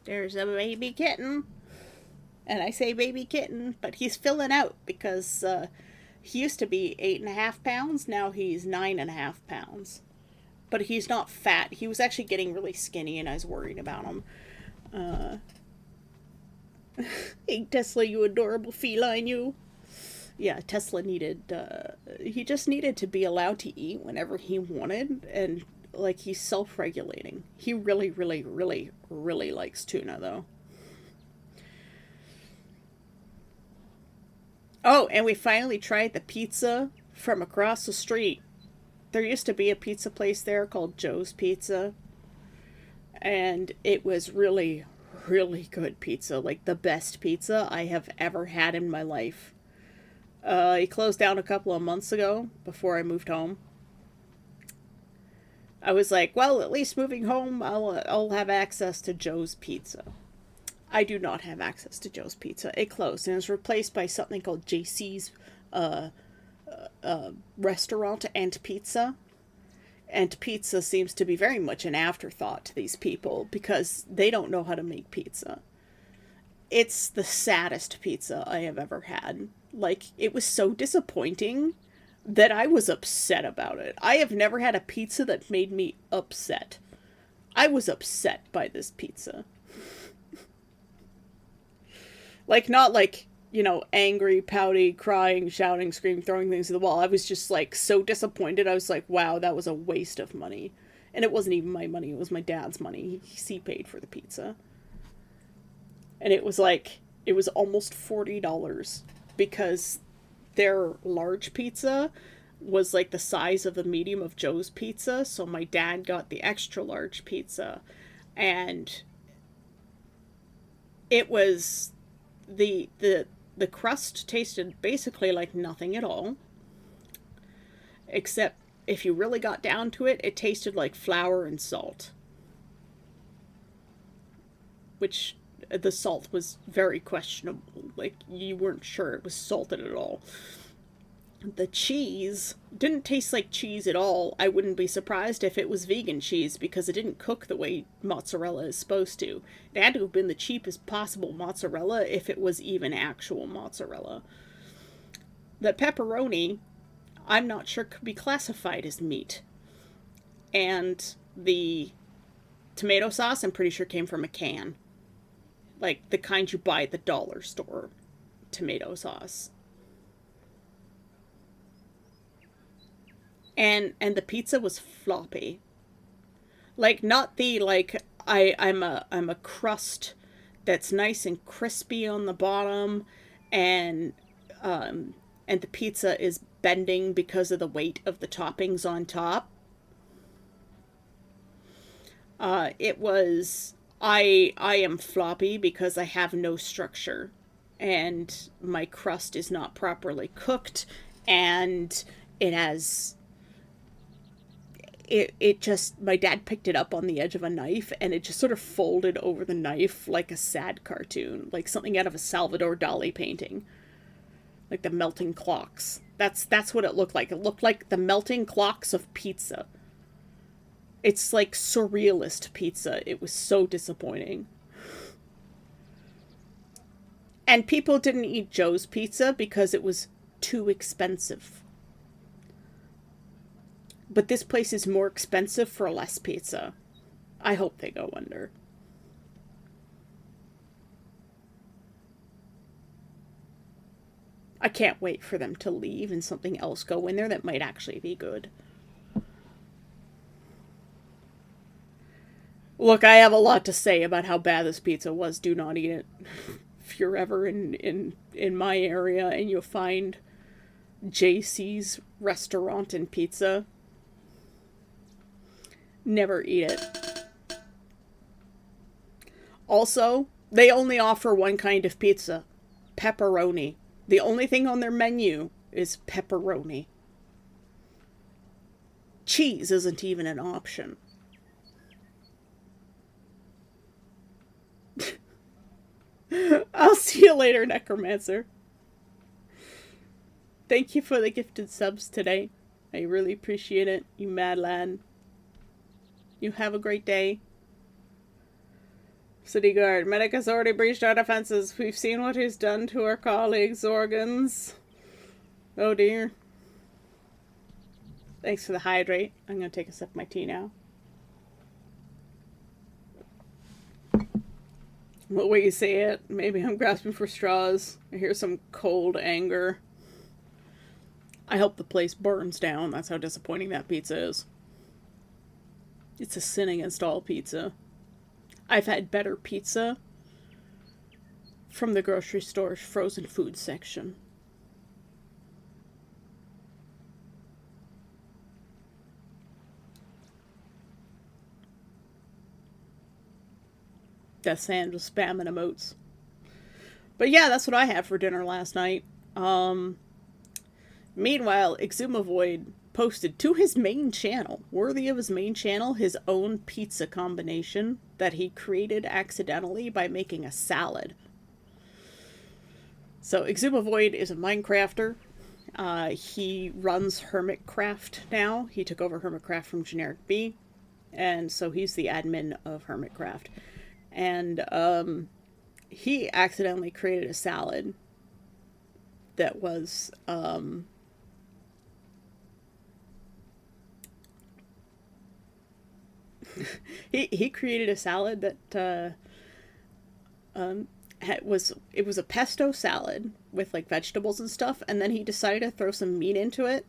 There's a baby kitten. And I say baby kitten, but he's filling out because he used to be 8.5 pounds. Now he's 9.5 pounds. But he's not fat. He was actually getting really skinny, and I was worried about him. Hey, Tesla, you adorable feline, you. Yeah, Tesla needed, he just needed to be allowed to eat whenever he wanted, and, like, he's self-regulating. He really, really, really, really likes tuna, though. Oh, and we finally tried the pizza from across the street. There used to be a pizza place there called Joe's Pizza, and it was really, really good pizza, like the best pizza I have ever had in my life. He closed down a couple of months ago before I moved home. I was like, well, at least moving home, I'll have access to Joe's Pizza. I do not have access to Joe's Pizza. It closed and it was replaced by something called JC's Restaurant and Pizza. And pizza seems to be very much an afterthought to these people because they don't know how to make pizza. It's the saddest pizza I have ever had. Like, it was so disappointing that I was upset about it. I have never had a pizza that made me upset. I was upset by this pizza. Like, not like, you know, angry, pouty, crying, shouting, screaming, throwing things at the wall. I was just, like, so disappointed. I was like, wow, that was a waste of money. And it wasn't even my money. It was my dad's money. He paid for the pizza. And it was like, it was almost $40 because their large pizza was like the size of the medium of Joe's Pizza. So my dad got the extra large pizza. And it was the crust tasted basically like nothing at all, except if you really got down to it, it tasted like flour and salt, which the salt was very questionable. Like, you weren't sure it was salted at all. The cheese didn't taste like cheese at all. I wouldn't be surprised if it was vegan cheese because it didn't cook the way mozzarella is supposed to. It had to have been the cheapest possible mozzarella if it was even actual mozzarella. The pepperoni, I'm not sure could be classified as meat. And the tomato sauce, I'm pretty sure came from a can. Like the kind you buy at the dollar store tomato sauce. And the pizza was floppy. Like, not the, like, I'm a crust that's nice and crispy on the bottom, and the pizza is bending because of the weight of the toppings on top. It was, I am floppy because I have no structure, and my crust is not properly cooked, and it has... It just, my dad picked it up on the edge of a knife and it just sort of folded over the knife like a sad cartoon, like something out of a Salvador Dali painting. Like the melting clocks. That's what it looked like. It looked like the melting clocks of pizza. It's like surrealist pizza. It was so disappointing. And people didn't eat Joe's Pizza because it was too expensive. But this place is more expensive for less pizza. I hope they go under. I can't wait for them to leave and something else go in there that might actually be good. Look, I have a lot to say about how bad this pizza was. Do not eat it. If you're ever in my area and you'll find JC's Restaurant and Pizza, never eat it. Also, they only offer one kind of pizza. Pepperoni. The only thing on their menu is pepperoni. Cheese isn't even an option. I'll see you later, Necromancer. Thank you for the gifted subs today. I really appreciate it, you mad lad. You have a great day. City Guard. Medic has already breached our defenses. We've seen what he's done to our colleagues' organs. Oh dear. Thanks for the hydrate. I'm going to take a sip of my tea now. What way you say it? Maybe I'm grasping for straws. I hear some cold anger. I hope the place burns down. That's how disappointing that pizza is. It's a sin against all pizza. I've had better pizza from the grocery store's frozen food section. Death Sand was spamming emotes. But yeah, that's what I had for dinner last night. Meanwhile, Exumavoid posted to his main channel, worthy of his main channel, his own pizza combination that he created accidentally by making a salad. So Exumavoid is a Minecrafter. He runs Hermitcraft now. He took over Hermitcraft from Generic B, and so he's the admin of Hermitcraft. And he accidentally created a salad that was he created a salad that it was a pesto salad with like vegetables and stuff, and then he decided to throw some meat into it.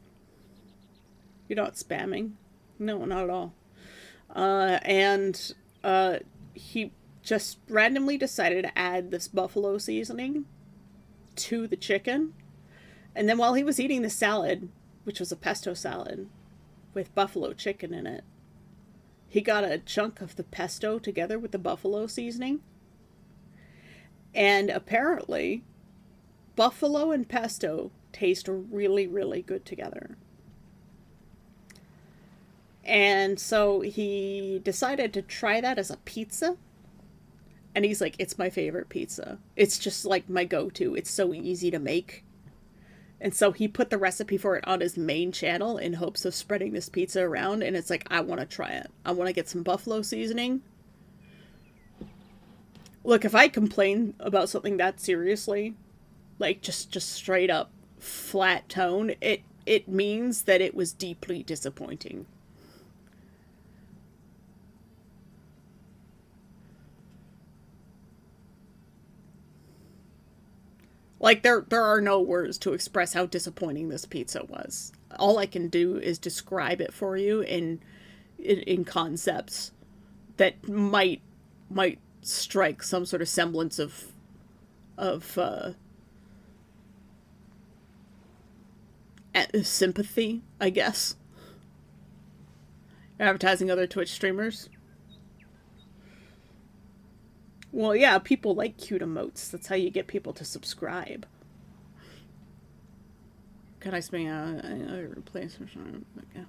You're not spamming? No, not at all. And he just randomly decided to add this buffalo seasoning to the chicken. And then while he was eating the salad, which was a pesto salad with buffalo chicken in it, he got a chunk of the pesto together with the buffalo seasoning. And apparently, buffalo and pesto taste really, really good together. And so he decided to try that as a pizza. And he's like, it's my favorite pizza. It's just like my go-to. It's so easy to make. And so he put the recipe for it on his main channel in hopes of spreading this pizza around. And it's like, I want to try it. I want to get some buffalo seasoning. Look, if I complain about something that seriously, like just straight up flat tone, it means that it was deeply disappointing. Like, there are no words to express how disappointing this pizza was. All I can do is describe it for you in concepts that might strike some sort of semblance of sympathy, I guess. Advertising other Twitch streamers. Well, yeah, people like cute emotes. That's how you get people to subscribe. Can I spring a replacement? Okay.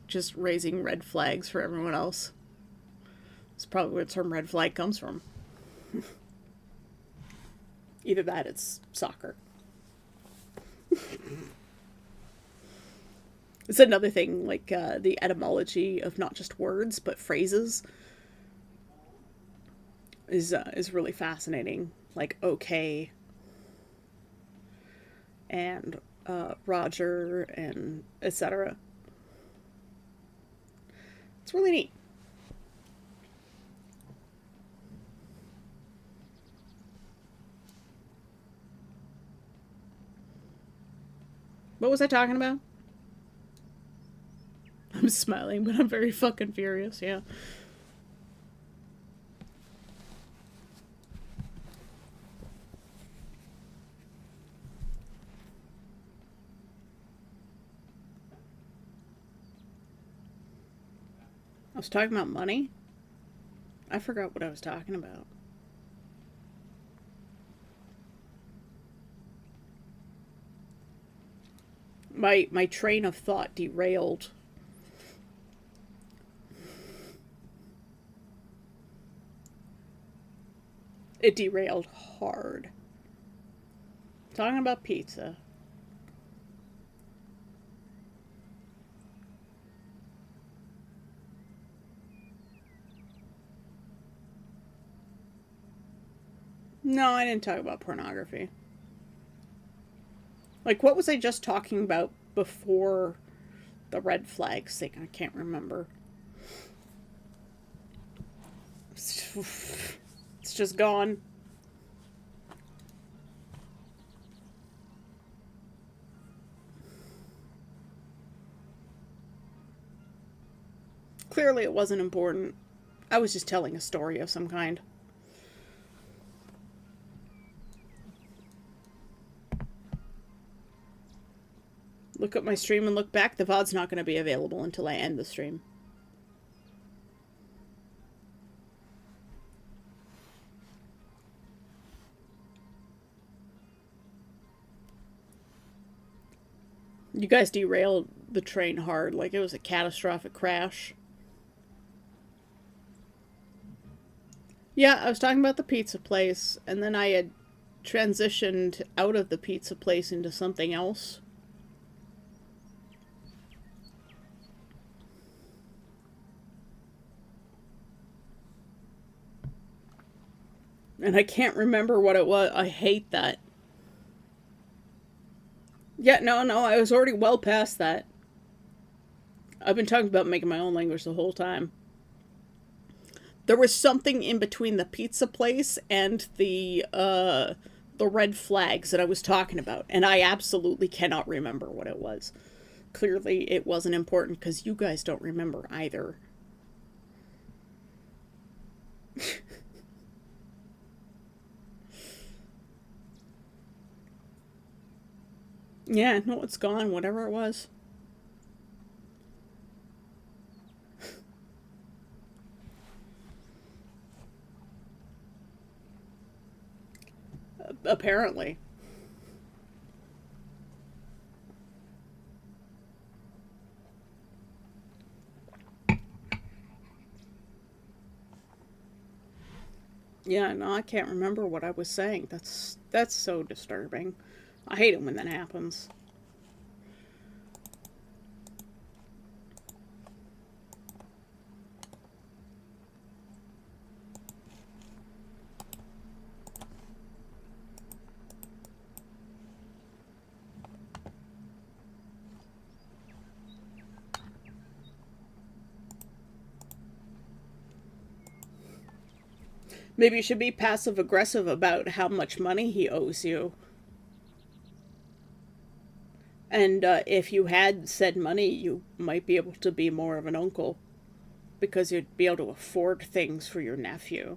Just raising red flags for everyone else. It's probably where the term red flag comes from. Either that, it's soccer. It's another thing, like the etymology of not just words, but phrases is really fascinating. Like, okay, and Roger, and etc. It's really neat. What was I talking about? I'm smiling, but I'm very fucking furious, yeah. I was talking about money? I forgot what I was talking about. My train of thought derailed. It derailed hard. Talking about pizza. No, I didn't talk about pornography. Like, what was I just talking about before the red flags thing? I can't remember. It's just gone. Clearly it wasn't important. I was just telling a story of some kind. Look at my stream and look back. The VOD's not going to be available until I end the stream. You guys derailed the train hard, like it was a catastrophic crash. Yeah, I was talking about the pizza place, and then I had transitioned out of the pizza place into something else. And I can't remember what it was. I hate that. Yeah, no, I was already well past that. I've been talking about making my own language the whole time. There was something in between the pizza place and the red flags that I was talking about, and I absolutely cannot remember what it was. Clearly, it wasn't important because you guys don't remember either. Yeah, no, it's gone, whatever it was. Apparently. Yeah, no, I can't remember what I was saying. That's so disturbing. I hate it when that happens. Maybe you should be passive aggressive about how much money he owes you. And if you had said money, you might be able to be more of an uncle because you'd be able to afford things for your nephew.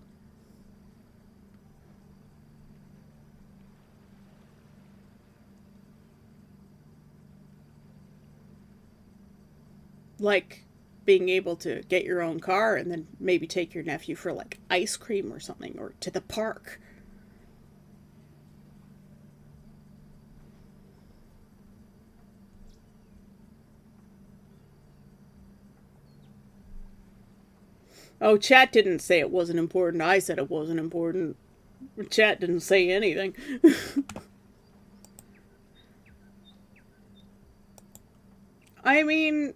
Like being able to get your own car and then maybe take your nephew for like ice cream or something or to the park. Oh, chat didn't say it wasn't important. I said it wasn't important. Chat didn't say anything. I mean,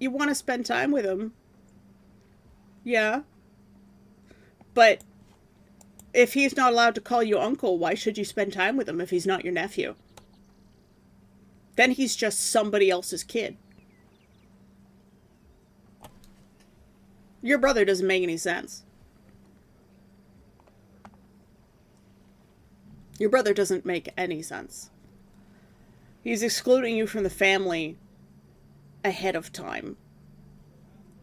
you want to spend time with him. Yeah. But if he's not allowed to call you uncle, why should you spend time with him if he's not your nephew? Then he's just somebody else's kid. Your brother doesn't make any sense. Your brother doesn't make any sense. He's excluding you from the family ahead of time.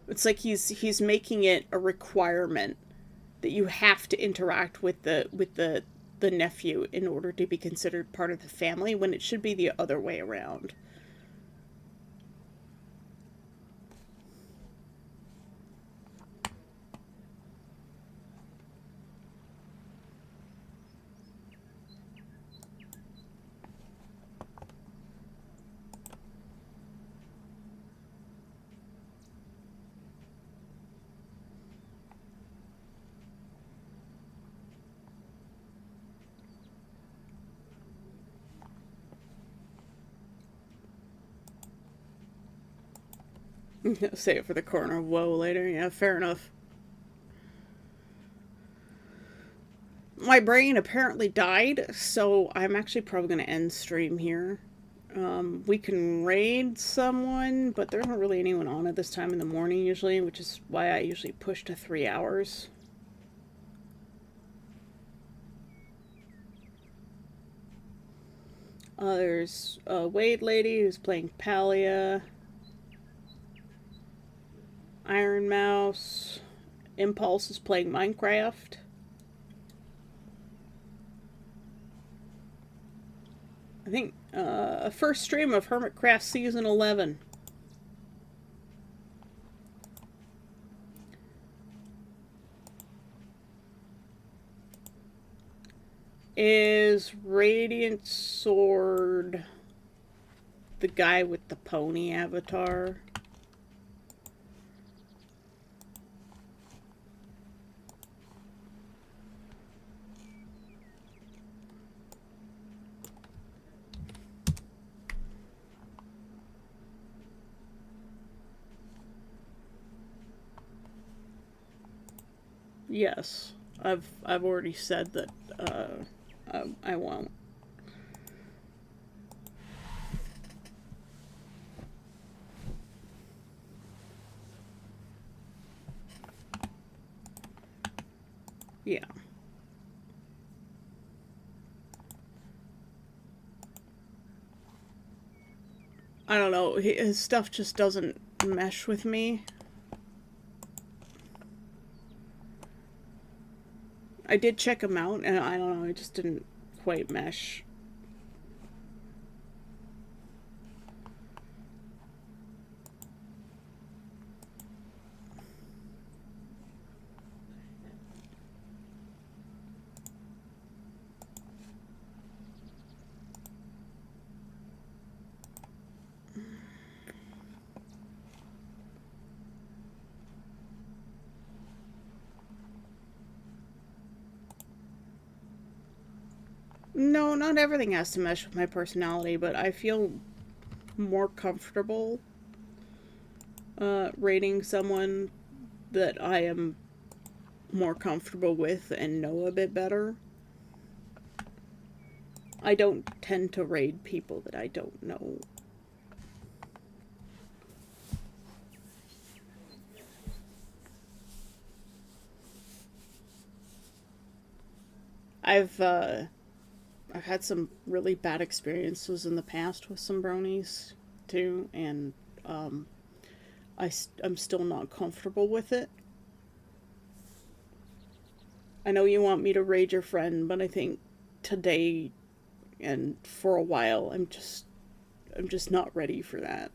It's like he's making it a requirement that you have to interact with the nephew in order to be considered part of the family when it should be the other way around. Say it for the corner of woe later. Yeah, fair enough. My brain apparently died, so I'm actually probably going to end stream here. We can raid someone, but there isn't really anyone on at this time in the morning usually, which is why I usually push to 3 hours. There's a Wade lady who's playing Palia. Iron Mouse. Impulse is playing Minecraft. I think a first stream of Hermitcraft Season 11. Is Radiant Sword the guy with the pony avatar? Yes, I've already said that I won't. Yeah. I don't know, his stuff just doesn't mesh with me. I did check him out, and I don't know, it just didn't quite mesh. No, not everything has to mesh with my personality, but I feel more comfortable rating someone that I am more comfortable with and know a bit better. I don't tend to raid people that I don't know. I've had some really bad experiences in the past with some bronies too, and I'm still not comfortable with it. I know you want me to raid your friend, but I think today and for a while I'm just not ready for that.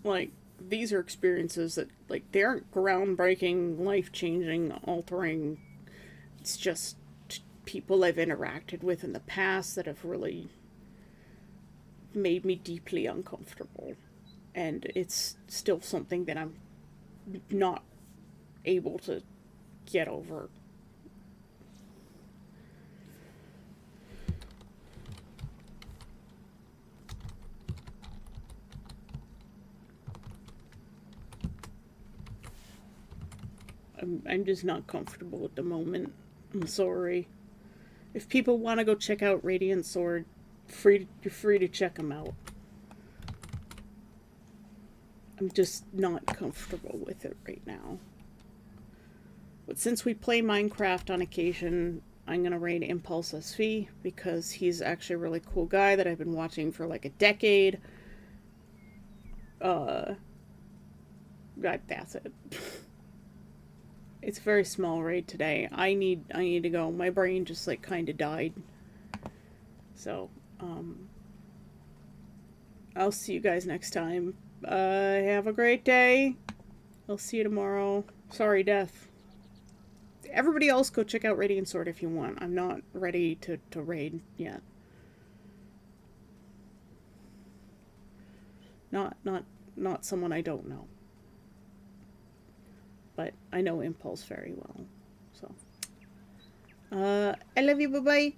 Like, these are experiences that, like, they aren't groundbreaking, life-changing, altering. It's just people I've interacted with in the past that have really made me deeply uncomfortable. And it's still something that I'm not able to get over. I'm just not comfortable at the moment. I'm sorry. If people want to go check out Radiant Sword, you're free to check them out. I'm just not comfortable with it right now. But since we play Minecraft on occasion, I'm going to raid Impulse SV because he's actually a really cool guy that I've been watching for like a decade. God, that's it. It's a very small raid today. I need to go. My brain just like kind of died. So, I'll see you guys next time. Have a great day. I'll see you tomorrow. Sorry, Death. Everybody else go check out Radiant Sword if you want. I'm not ready to raid yet. Not someone I don't know. But I know Impulse very well. So, I love you. Bye-bye.